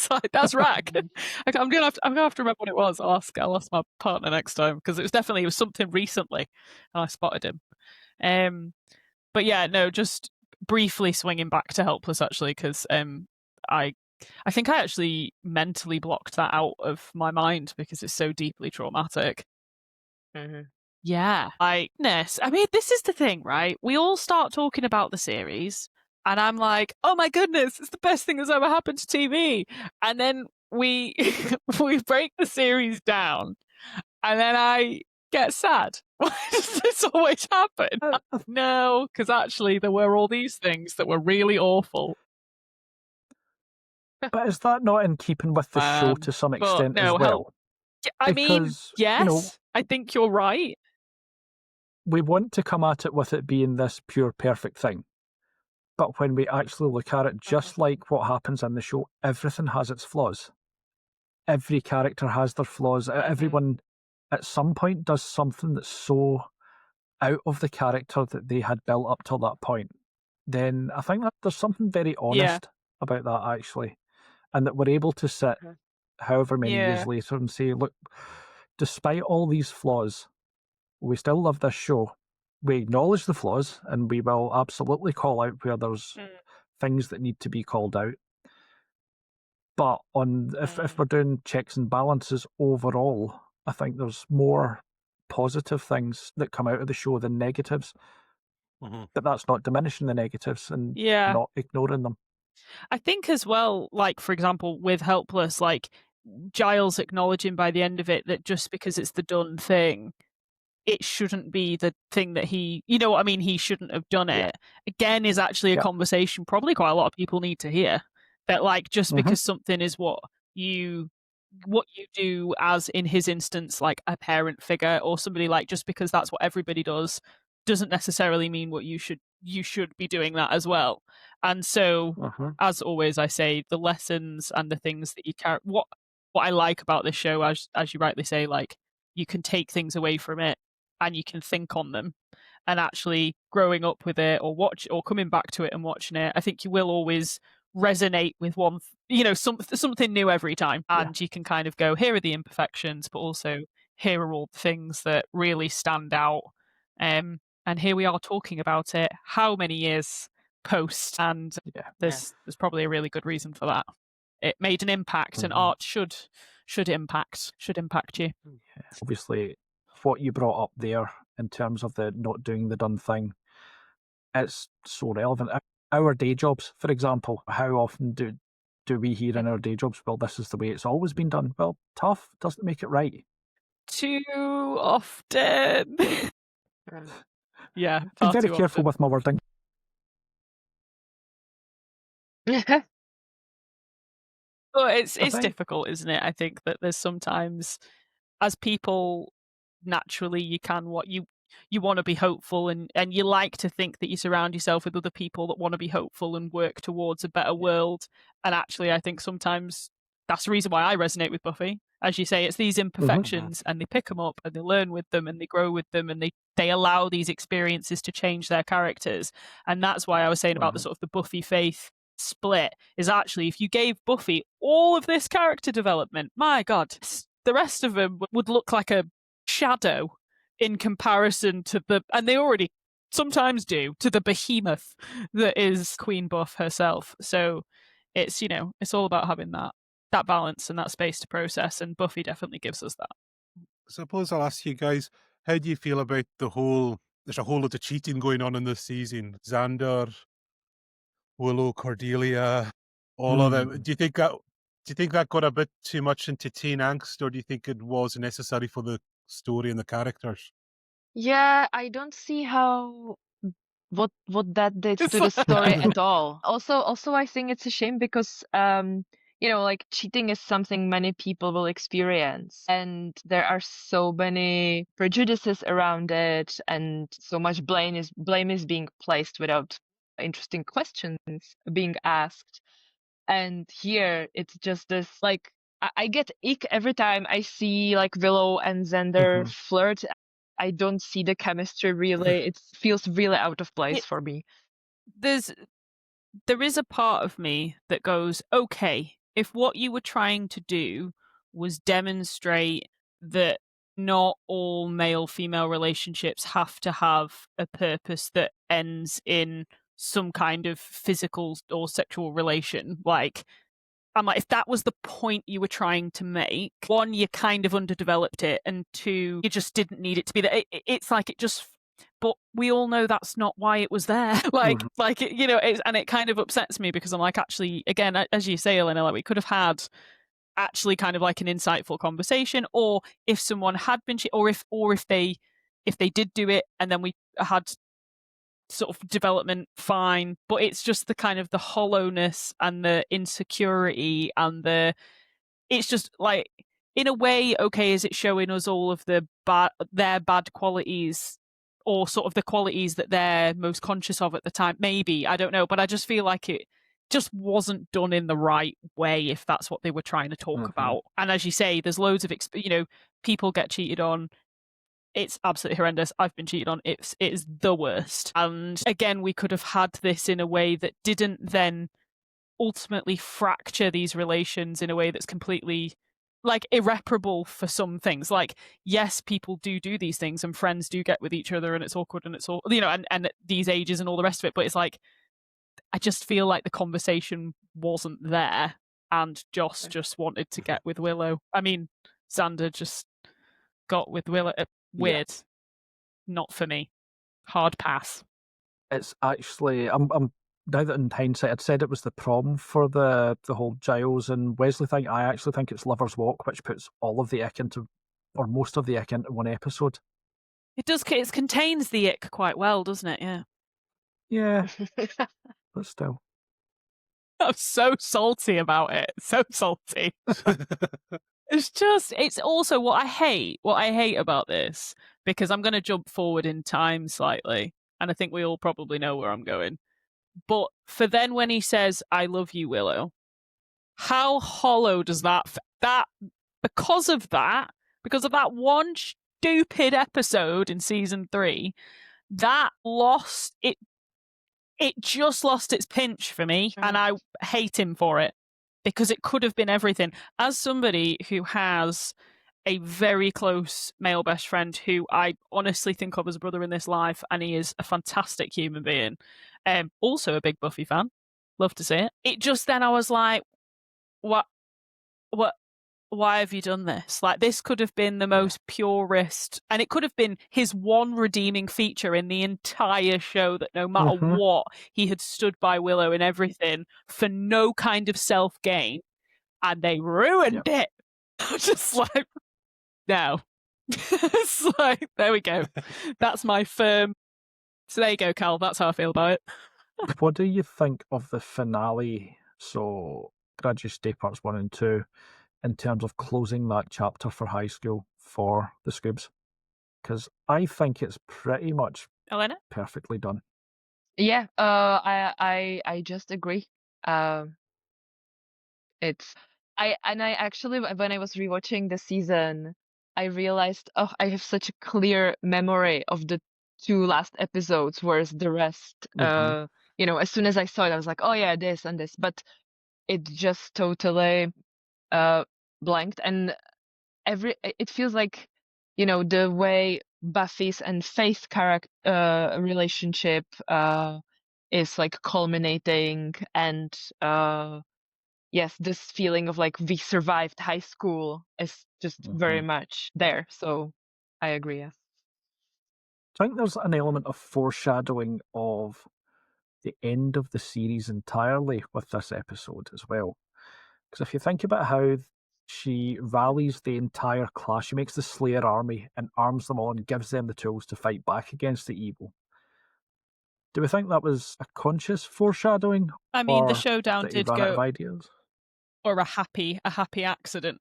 Like, that's Rack. I'm gonna have to remember what it was. I'll ask my partner next time, because it was something recently, and I spotted him. But yeah, no, just briefly swinging back to Helpless actually, because I think I actually mentally blocked that out of my mind because it's so deeply traumatic. Yeah. I mean, this is the thing, right? We all start talking about the series, and I'm like, oh my goodness, it's the best thing that's ever happened to TV. And then we we break the series down, and then I get sad. Why does this always happen? No, because actually there were all these things that were really awful. But is that not in keeping with the show to some extent as well? I mean, yes, I think you're right. We want to come at it with it being this pure perfect thing. But when we actually look at it, just like what happens in the show, everything has its flaws. Every character has their flaws. Everyone at some point does something that's so out of the character that they had built up till that point, then I think that there's something very honest about that, actually. And that we're able to sit however many years later and say, look, despite all these flaws, we still love this show. We acknowledge the flaws, and we will absolutely call out where there's things that need to be called out. But if we're doing checks and balances overall, I think there's more positive things that come out of the show than negatives. But that's not diminishing the negatives and not ignoring them. I think as well, like, for example, with Helpless, like, Giles acknowledging by the end of it that just because it's the done thing, it shouldn't be the thing that he, you know what I mean, he shouldn't have done it. Again, is actually a conversation probably quite a lot of people need to hear. That, like, just because something is what you do, as in his instance, like a parent figure or somebody, like, just because that's what everybody does, doesn't necessarily mean what you should be doing that as well. And so, as always, I say the lessons and the things that you carry. What I like about this show, as you rightly say, like, you can take things away from it and you can think on them. And actually, growing up with it or coming back to it and watching it, I think you will always resonate with one, something new every time. And you can kind of go, here are the imperfections, but also here are all the things that really stand out. And here we are talking about it how many years post, and there's probably a really good reason for that. It made an impact, and art should impact you. Obviously, what you brought up there in terms of the not doing the done thing, it's so relevant. Our day jobs, for example, how often do we hear in our day jobs, well, this is the way it's always been done? Well, tough doesn't make it right. Too often. Yeah, be very careful with my wording. But it's difficult, isn't it? I think that there's sometimes, as people, naturally you want to be hopeful, and you like to think that you surround yourself with other people that want to be hopeful and work towards a better world. And actually, I think sometimes that's the reason why I resonate with Buffy. As you say, it's these imperfections, and they pick them up and they learn with them and they grow with them, and they allow these experiences to change their characters. And that's why I was saying about the sort of the Buffy Faith split, is actually, if you gave Buffy all of this character development, my God, the rest of them would look like a shadow in comparison to and they already sometimes do, to the behemoth that is Queen Buff herself. So it's, it's all about having that balance and that space to process, and Buffy definitely gives us that. Suppose I'll ask you guys, how do you feel about there's a whole lot of cheating going on in this season? Xander, Willow, Cordelia, all of them. Do you think that got a bit too much into teen angst, or do you think it was necessary for the story and the characters? Yeah, I don't see what that did to the story at all. Also, I think it's a shame because like, cheating is something many people will experience, and there are so many prejudices around it, and so much blame is being placed without interesting questions being asked. And here it's just this, like, I get ick every time I see, like, Willow and Xander flirt. I don't see the chemistry really. It feels really out of place for me. There is a part of me that goes, okay, if what you were trying to do was demonstrate that not all male-female relationships have to have a purpose that ends in some kind of physical or sexual relation, I'm like, if that was the point you were trying to make, one, you kind of underdeveloped it, and two, you just didn't need it to be there. It's like it just, but we all know that's not why it was there. And it kind of upsets me because I'm like, actually, again, as you say, Alena, like, we could have had actually kind of like an insightful conversation, or if someone had been, or if they did do it and then we had sort of development, fine, but it's just the kind of the hollowness and the insecurity and it's just like, in a way, okay, is it showing us all of their bad qualities, or sort of the qualities that they're most conscious of at the time? Maybe, I don't know, but I just feel like it just wasn't done in the right way, if that's what they were trying to talk about. And as you say, there's loads of people get cheated on. It's absolutely horrendous. I've been cheated on. It is the worst. And again, we could have had this in a way that didn't then ultimately fracture these relations in a way that's completely like irreparable for some things. Like, yes, people do these things and friends do get with each other and it's awkward and it's all, and at these ages and all the rest of it. But it's like, I just feel like the conversation wasn't there and Joss just wanted to get with Willow. I mean, Xander just got with Willow. Weird. Yeah. Not for me. Hard pass. It's actually, I'm now that in hindsight, I'd said it was the prom for the whole Giles and Wesley thing. I actually think it's Lover's Walk, which puts all of the ick into, or most of the ick into one episode. It does. It contains the ick quite well, doesn't it? Yeah. Yeah. But still. I'm so salty about it. So salty. It's also what I hate about this, because I'm going to jump forward in time slightly, and I think we all probably know where I'm going. But for then when he says, I love you, Willow, how hollow does that because of that one stupid episode in season 3, that lost it just lost its pinch for me, and I hate him for it, because it could have been everything. As somebody who has a very close male best friend who I honestly think of as a brother in this life, and he is a fantastic human being, also a big Buffy fan, love to see it. It just, then I was like, what, why have you done this? Like, this could have been the most purest, and it could have been his one redeeming feature in the entire show, that no matter what, he had stood by Willow and everything for no kind of self-gain, and they ruined it. Just like, no. It's like, there we go. That's my firm. So there you go, Cal. That's how I feel about it. What do you think of the finale? So, Graduate Day Parts 1 and 2, in terms of closing that chapter for high school for the Scoobs? Because I think it's pretty much Alena? Perfectly done. Yeah, I just agree. It's I actually, when I was rewatching the season, I realized, I have such a clear memory of the 2 last episodes, whereas the rest, as soon as I saw it, I was like, oh yeah, this and this, but it just totally blanked, and it feels like, the way Buffy's and Faith's relationship is like culminating, and yes, this feeling of like we survived high school is just very much there. So I agree. Yes. I think there's an element of foreshadowing of the end of the series entirely with this episode as well. Because if you think about how she rallies the entire class, she makes the Slayer army and arms them all and gives them the tools to fight back against the evil. Do we think that was a conscious foreshadowing? I mean, the showdown did go out of ideas? Or a happy accident.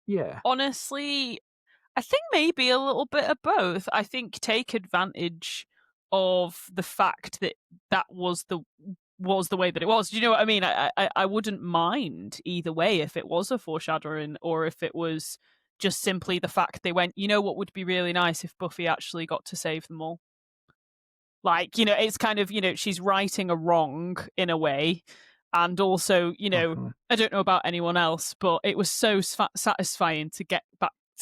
Yeah. Honestly, I think maybe a little bit of both. I think take advantage of the fact that was the way that it was. Do you know what I mean? I wouldn't mind either way, if it was a foreshadowing or if it was just simply the fact they went, what would be really nice if Buffy actually got to save them all. Like, it's kind of, she's righting a wrong in a way. And also, I don't know about anyone else, but it was so satisfying to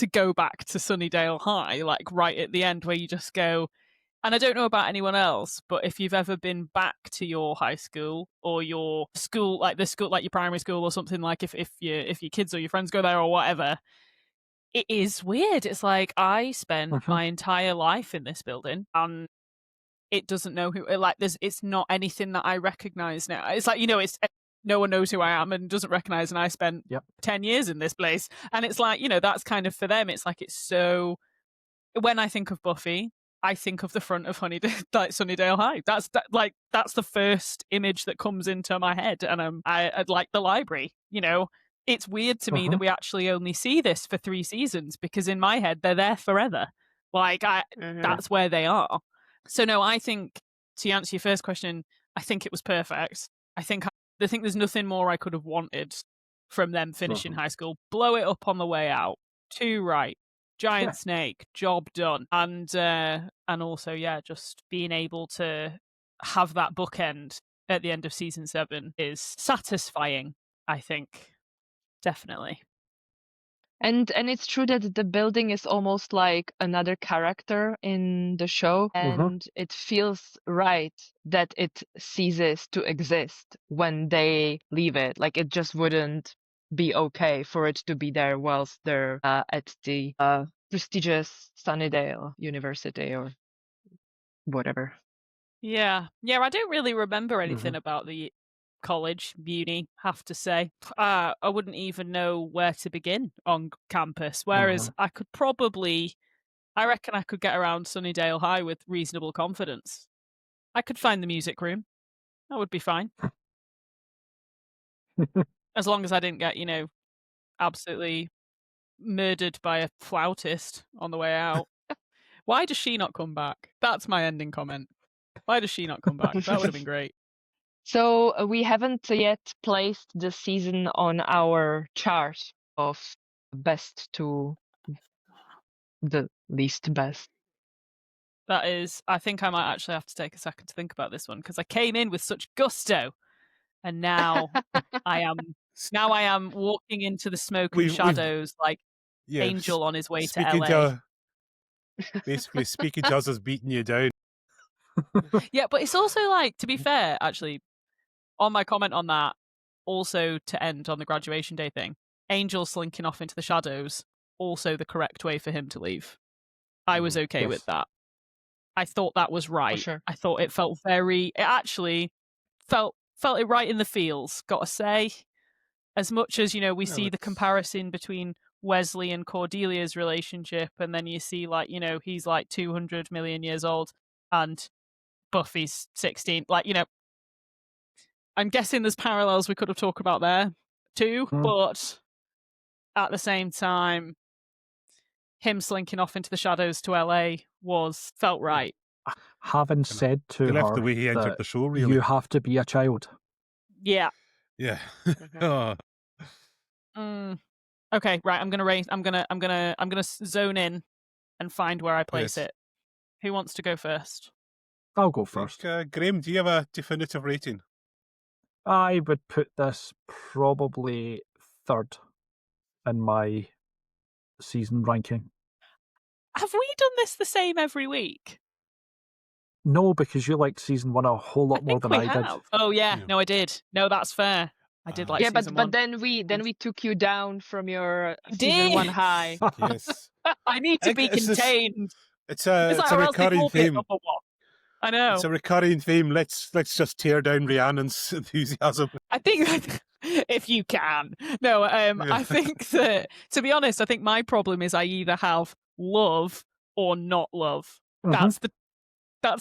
go back to Sunnydale High, like right at the end, where you just go. And I don't know about anyone else, but if you've ever been back to your high school or your school, like your primary school or something, like if your kids or your friends go there or whatever, it is weird. It's like, I spent my entire life in this building and it doesn't know who, like, it's not anything that I recognize now. It's like, it's no one knows who I am and doesn't recognize, and I spent 10 years in this place. And it's like, that's kind of for them. It's like, it's so, when I think of Buffy, I think of the front of Sunnydale High. That's the first image that comes into my head. And I'd like the library, It's weird to me that we actually only see this for 3 seasons, because in my head, they're there forever. Like, that's where they are. So no, I think, to answer your first question, I think it was perfect. I think there's nothing more I could have wanted from them finishing high school. Blow it up on the way out. Too right. Giant snake, job done. And also, yeah, just being able to have that bookend at the end of season 7 is satisfying, I think. Definitely. And it's true that the building is almost like another character in the show, and it feels right that it ceases to exist when they leave it. Like, it just wouldn't be okay for it to be there whilst they're at the prestigious Sunnydale University or whatever. Yeah. I don't really remember anything about the college, uni, have to say. I wouldn't even know where to begin on campus, whereas I reckon I could get around Sunnydale High with reasonable confidence. I could find the music room. That would be fine. As long as I didn't get, absolutely murdered by a flautist on the way out. Why does she not come back? That's my ending comment. Why does she not come back? That would have been great. So we haven't yet placed the season on our chart of best to the least best. That is, I think I might actually have to take a second to think about this one, because I came in with such gusto, and now I am walking into the smoke and shadows like Angel on his way to LA. Basically, speaking to us as beating you down. Yeah, but it's also like, to be fair, actually, on my comment on that, also to end on the graduation day thing, Angel slinking off into the shadows, also the correct way for him to leave. I was okay with that. I thought that was right. Sure. I thought it felt it actually felt it right in the feels, gotta say. As much as, we see the comparison between Wesley and Cordelia's relationship, and then you see, like, he's like 200 million years old and Buffy's 16. Like, I'm guessing there's parallels we could have talked about there too, but at the same time, him slinking off into the shadows to LA felt right. Having said to He left her the way he entered that the show, really. you have to be a child. Yeah. Yeah. Okay, right. I'm gonna zone in and find where I place it. Who wants to go first? I'll go first. Graeme, do you have a definitive rating? I would put this probably third in my season ranking. Have we done this the same every week? No, because you liked season 1 a whole lot more than I did. Oh yeah, no, I did. No, that's fair. I did like season 1. But then we took you down from your season 1 high. Yes. I need to be contained. It's a recurring theme. I know. It's a recurring theme. Let's just tear down Rhiannon's enthusiasm. I think if you can. No, I think that, to be honest, I think my problem is I either have love or not love. That's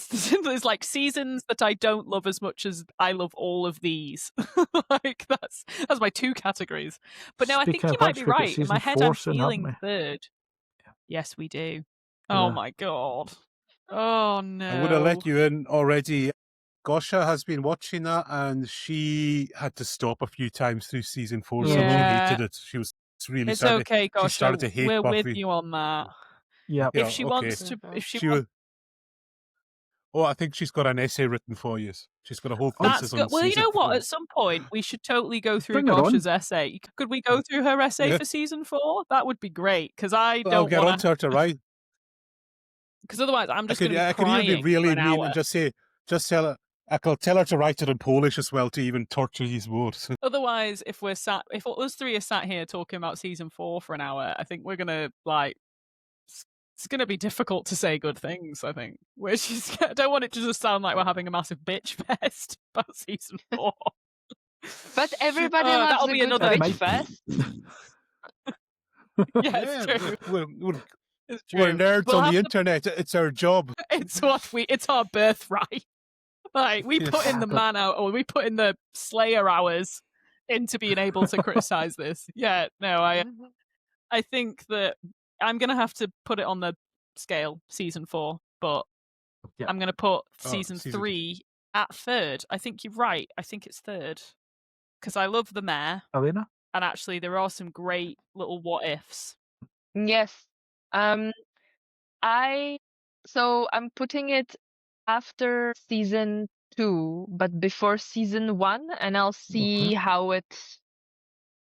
the simple. It's like seasons that I don't love as much as I love all of these. Like that's my two categories. But no, I think you might be right. In my head, I'm feeling third. Yes, we do. Oh my god. Oh no. I would have let you in already. Gosha has been watching that, and she had to stop a few times through season 4, so she hated it. She was really It's okay, Gosha. She started to hate We're Buffy. with you on that. Yeah. If she wants to, Oh, I think she's got an essay written for you. She's got a whole thesis on well, you know what? 4. At some point, we should totally go through Gosha's essay. Could we go through her essay for season 4? That would be great, because I don't I'll get on to her to write. Because otherwise, I'm just going to be I crying could even be really for an mean hour. and just tell her. I could tell her to write it in Polish as well to even torture these words. Otherwise, if us three are sat here talking about season 4 for an hour, I think we're gonna it's gonna be difficult to say good things. I think I don't want it to just sound like we're having a massive bitch fest about season 4. But everybody loves that'll a be good another bitch fest. Yeah, it's true. We're nerds on the internet. It's our job. It's our birthright. Like, we put in the man out, or we put in the Slayer hours into being able to criticize this. Yeah, no, I think that I'm going to have to put it on the scale, season 4, but I'm going to put season 3 At third, I think you're right. I think it's third. Because I love the mayor. Alena? And actually, there are some great little what ifs. Yes. I'm putting it after season 2, but before season 1, and I'll see how it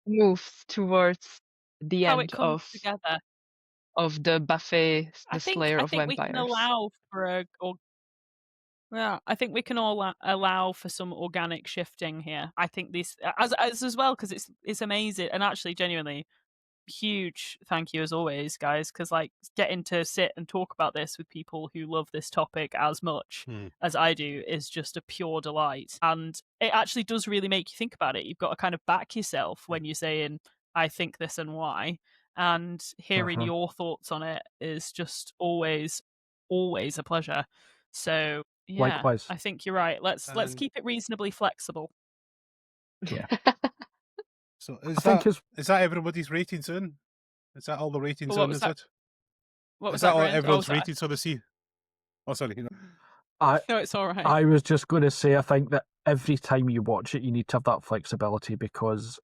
moves towards the How end it comes together. of the Buffy, the Slayer of I think we can Vampires. allow for I think we can all allow for some organic shifting here. I think this as well because it's amazing and actually genuinely huge thank you as always, guys, because like getting to sit and talk about this with people who love this topic as much as I do is just a pure delight, and it actually does really make you think about it. You've got to kind of back yourself when you're saying I think this and why, and hearing your thoughts on it is just always a pleasure. So yeah, Likewise. I think you're right. Let's keep it reasonably flexible. Yeah. So is that everybody's ratings in? Is that all the ratings in? Is it? What was is that all Grant? everyone's ratings for the sea? Oh, sorry. No, it's all right. I was just going to say, I think that every time you watch it, you need to have that flexibility because,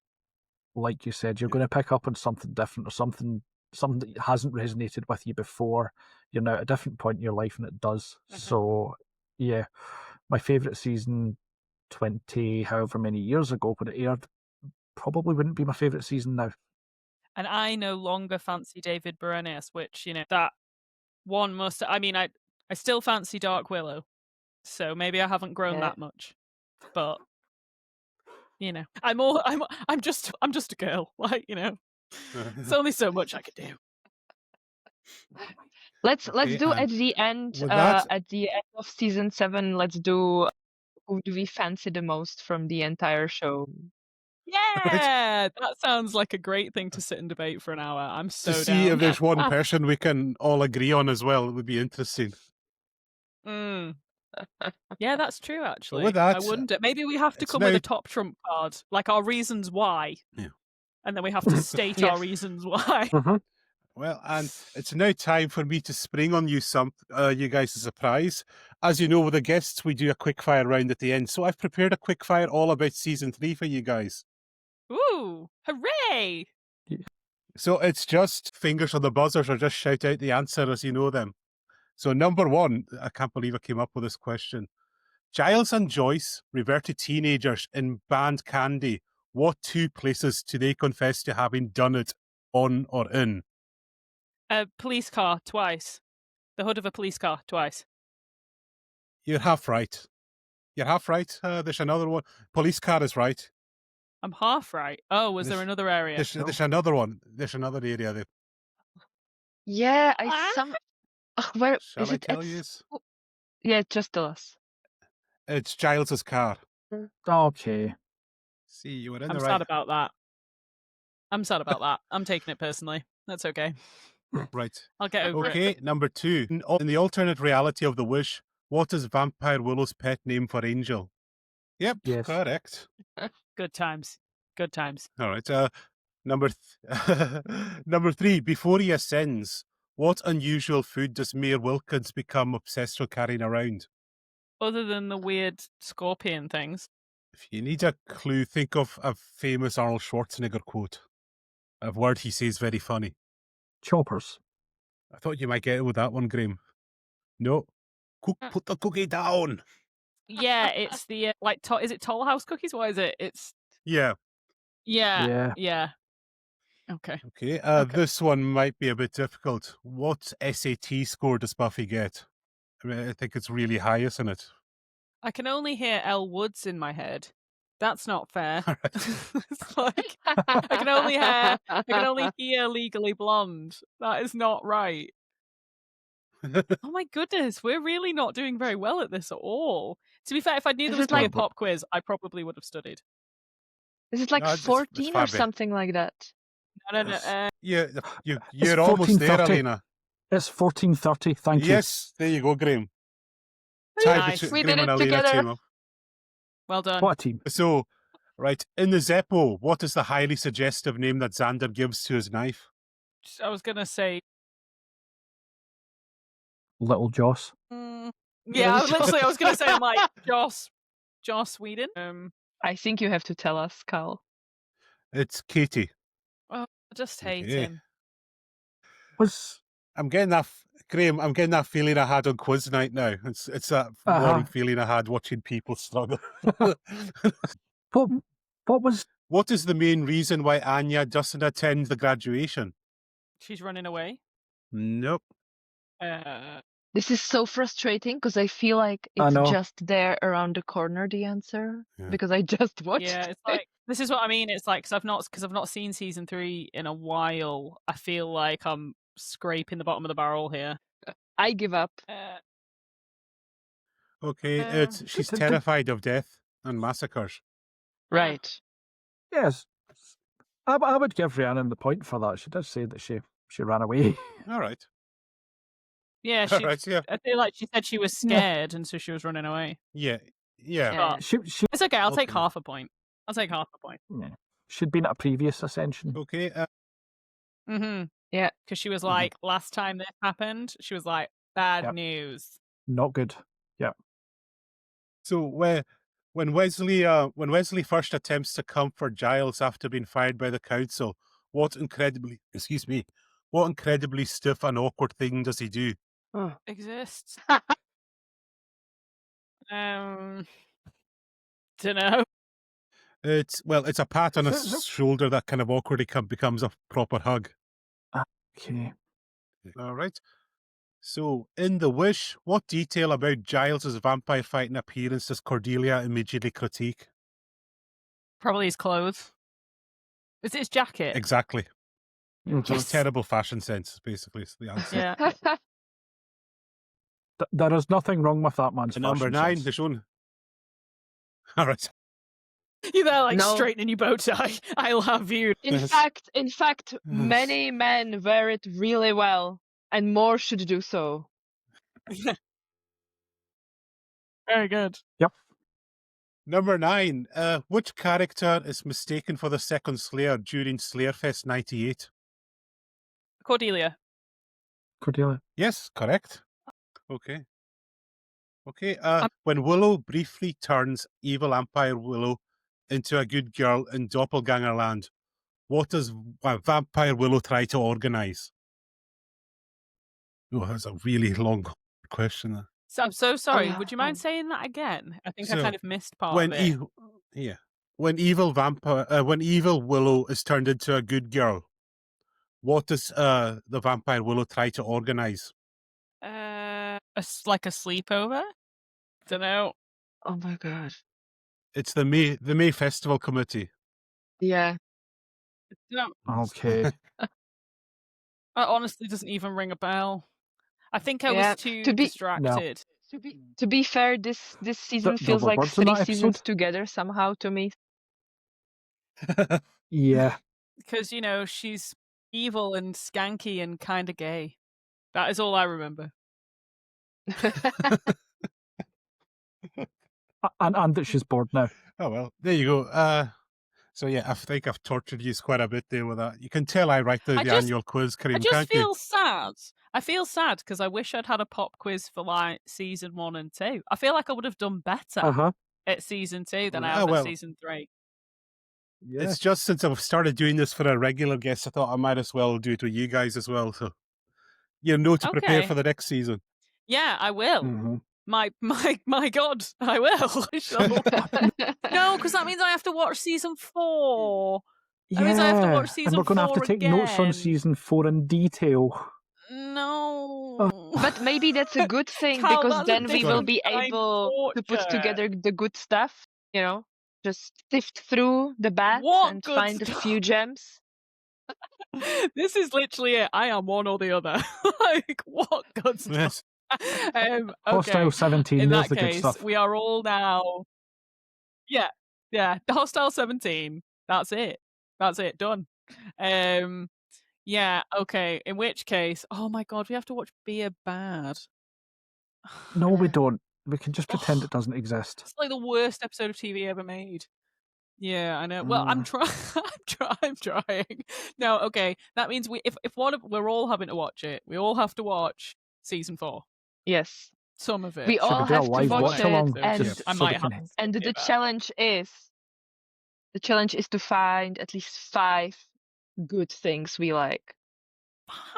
like you said, you're going to pick up on something different or something that hasn't resonated with you before. You're now at a different point in your life, and it does. So, yeah, my favourite season, 20 however many years ago when it aired, probably wouldn't be my favourite season now. And I no longer fancy David Boreanaz, which, that one must... I mean, I still fancy Dark Willow, so maybe I haven't grown that much. But, I'm just a girl, like, There's only so much I could do. Let's do at the end of season 7. Let's do who do we fancy the most from the entire show. Yeah, that sounds like a great thing to sit and debate for an hour. I'm so down. To see if there's one person we can all agree on as well. It would be interesting. Yeah, that's true, actually. With that, I wonder. Maybe we have to come with a top trump card, like our reasons why. Yeah. And then we have to state our reasons why. Well, and it's now time for me to spring on you you guys a surprise. As you know, with the guests, we do a quickfire round at the end. So I've prepared a quickfire all about season 3 for you guys. Ooh, hooray! So it's just fingers on the buzzers or just shout out the answer as you know them. So number 1, I can't believe I came up with this question. Giles and Joyce revert to teenagers in Band Candy. What 2 places do they confess to having done it on or in? A police car twice. The hood of a police car twice. You're half right. There's another one. Police car is right. I'm half right. Oh, was there another area? There's another one. There's another area there. Yeah, where Shall is I it? tell you? Yeah, just tell us. It's Giles's car. Okay. See, you were in I'm the sad right. about that. I'm taking it personally. That's okay. Right. I'll get over it. Okay, number 2. In the alternate reality of The Wish, what is Vampire Willow's pet name for Angel? Yep, yes. Correct. Good times. All right. Number 3. Before he ascends, what unusual food does Mayor Wilkins become obsessed with carrying around? Other than the weird scorpion things. If you need a clue, think of a famous Arnold Schwarzenegger quote. A word he says very funny. Choppers. I thought you might get it with that one, Graeme. No. Put the cookie down. Yeah, it's the is it Toll House cookies? What is it? It's Yeah. Okay. This one might be a bit difficult. What SAT score does Buffy get? I mean, I think it's really high, isn't it? I can only hear Elle Woods in my head. That's not fair. It's like I can only hear Legally Blonde. That is not right. Oh my goodness, we're really not doing very well at this at all. To be fair, if I knew there was going to be a pop quiz, I probably would have studied. Is it like 14 or something like that? No. You're almost there, Alena. It's 14:30. Thank you. Yes, there you go, Graeme. Nice. We did it together. Well done. What a team. So, right, in the Zeppo, what is the highly suggestive name that Xander gives to his knife? I was going to say... Little Joss. Yeah, I was going to say, I'm like, Joss Whedon. I think you have to tell us, Carl. It's Katie. Oh, I just hate Okay. him. I'm getting that, Graeme. I'm getting that feeling I had on quiz night now. It's that warm feeling I had watching people struggle. What was? What is the main reason why Anya doesn't attend the graduation? She's running away. Nope. This is so frustrating because I feel like it's just there around the corner, the answer, because I just watched it. Yeah, it's like, this is what I mean. It's like, because I've not seen season 3 in a while, I feel like I'm scraping the bottom of the barrel here. I give up. Okay, she's terrified of death and massacres. Right. Yes. I would give Rhiannon the point for that. She does say that she ran away. All right. Yeah, I feel like she said she was scared, and so she was running away. Yeah. But it's okay. I'll take half a point. Yeah. She'd been at a previous ascension. Okay. Yeah. Because she was like, last time this happened, she was like, bad news. Not good. Yeah. So when Wesley first attempts to comfort Giles after being fired by the council, what incredibly stiff and awkward thing does he do? Exists. Don't know. It's a pat on his shoulder that kind of awkwardly becomes a proper hug. Okay. All right. So, in The Wish, what detail about Giles's vampire fighting appearance does Cordelia immediately critique? Probably his clothes. Is it his jacket? Exactly. Yes. Just terrible fashion sense, basically, is the answer. Yeah. There is nothing wrong with that man's fashion Number 9, sense. there's only... All right. You're there, like, straightening your bow tie. I'll have you. In fact, many men wear it really well, and more should do so. Very good. Yep. Number 9, which character is mistaken for the second Slayer during Slayerfest 98? Cordelia. Yes, correct. Okay. When Willow briefly turns evil Vampire Willow into a good girl in Doppelganger Land, what does Vampire Willow try to organize? Oh, that's a really long question. So I'm so sorry. Would you mind saying that again? I think I kind of missed part of it. When evil Willow is turned into a good girl, what does the Vampire Willow try to organize? Like a sleepover? Don't know. Oh my god. It's the May Festival Committee. Yeah. No. Okay. That honestly doesn't even ring a bell. I think I was too distracted. No. To be fair, this season feels like 3 seasons together somehow to me. Yeah. Because, she's evil and skanky and kind of gay. That is all I remember. and that she's bored now. Oh, well, there you go. So, yeah, I think I've tortured you quite a bit there with that. You can tell I write the annual quiz, Graeme, I just can't feel you? sad. I feel sad because I wish I'd had a pop quiz for like season 1 and 2. I feel like I would have done better at season 2 than I have at season 3. Yeah. It's just since I've started doing this for a regular guest, I thought I might as well do it with you guys as well. So to prepare for the next season. Yeah, I will. Mm-hmm. My God, I will. No, because that means I have to watch season 4. That means I have to watch season 4 and we're going to have to take notes on season 4 in detail. No. But maybe that's a good thing because then we will be able to put together the good stuff, just sift through the bad and find a few gems. This is literally it. I am one or the other. Like, what good stuff? Yes. Okay. Hostile 17, In there's that the case, good stuff. we are all now... Yeah. The Hostile 17. That's it. Done. Yeah, okay. In which case, oh my God, we have to watch Beer Bad. No, we don't. We can just pretend it doesn't exist. It's like the worst episode of TV ever made. Yeah, I know. Well, I'm trying. I'm trying. No, okay. That means if we're all having to watch it, we all have to watch season 4. Yes. Some of it. We Should all we do a have to live watch watch it, along? and just I so might we have can... to and do the that. challenge is to find at least 5 good things we like.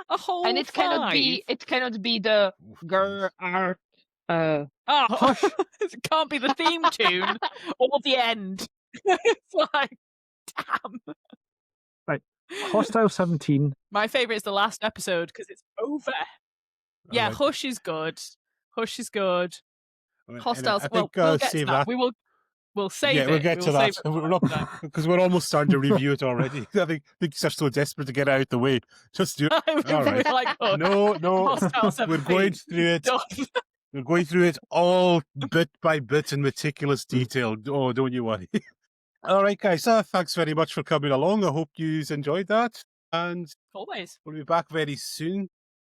A whole And it cannot be the Oof, grr art Oh, Hush! it can't be the theme tune or the end. It's like, damn. Right. Hostile 17. My favourite is the last episode because it's over. Yeah, Alright. Hush is good. Hush is good. Anyway, Hostiles. I Well, think we'll get to save that. that. We'll save Yeah, it. we'll get to save that. it for We're another not time. because we're almost starting to review it already. I think you're so desperate to get it out of the way. Just do it. I would All right. be like, Hush. No, Hostile we're 17. going through it. Done. We're going through it all bit by bit in meticulous detail. Oh, don't you worry. All right, guys. Thanks very much for coming along. I hope you enjoyed that. And Always. we'll be back very soon.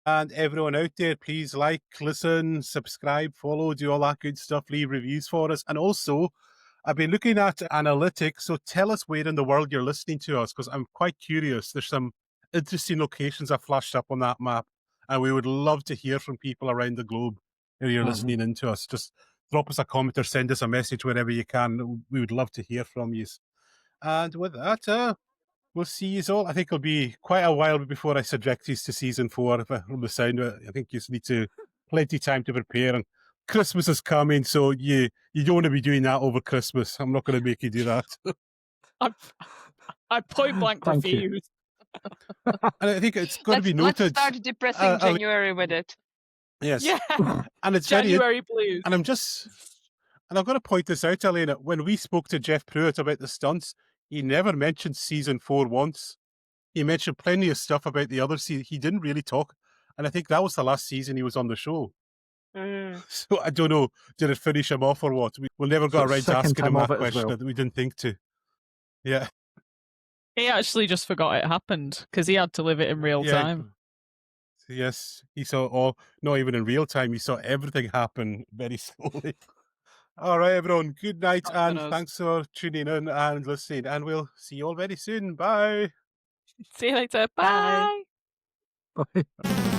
And everyone out there, please like, listen, subscribe, follow, do all that good stuff, leave reviews for us. And also, I've been looking at analytics, so tell us where in the world you're listening to us, because I'm quite curious. There's some interesting locations that flashed up on that map, and we would love to hear from people around the globe who you're listening into us. Just drop us a comment or send us a message wherever you can. We would love to hear from you. And with that, we'll see you all. I think it'll be quite a while before I subject you to season 4. From the sound of it, I think you need to plenty of time to prepare. And Christmas is coming, so you don't want to be doing that over Christmas. I'm not going to make you do that. I point blank Thank you. refuse. And I think it's got to be noted. Let's start depressing January with it. Yes, Yeah. and it's January blues. And I've got to point this out, Alena. When we spoke to Jeff Pruitt about the stunts, he never mentioned season 4 once. He mentioned plenty of stuff about the other season. He didn't really talk, and I think that was the last season he was on the show. So I don't know, did it finish him off or what? We'll never got around to asking him that question that we didn't think to. Yeah. He actually just forgot it happened because he had to live it in real time. Yes, he saw all, not even in real time, he saw everything happen very slowly. All right, everyone, good night, and thanks for tuning in and listening, and we'll see you all very soon. Bye. See you later. Bye. Bye.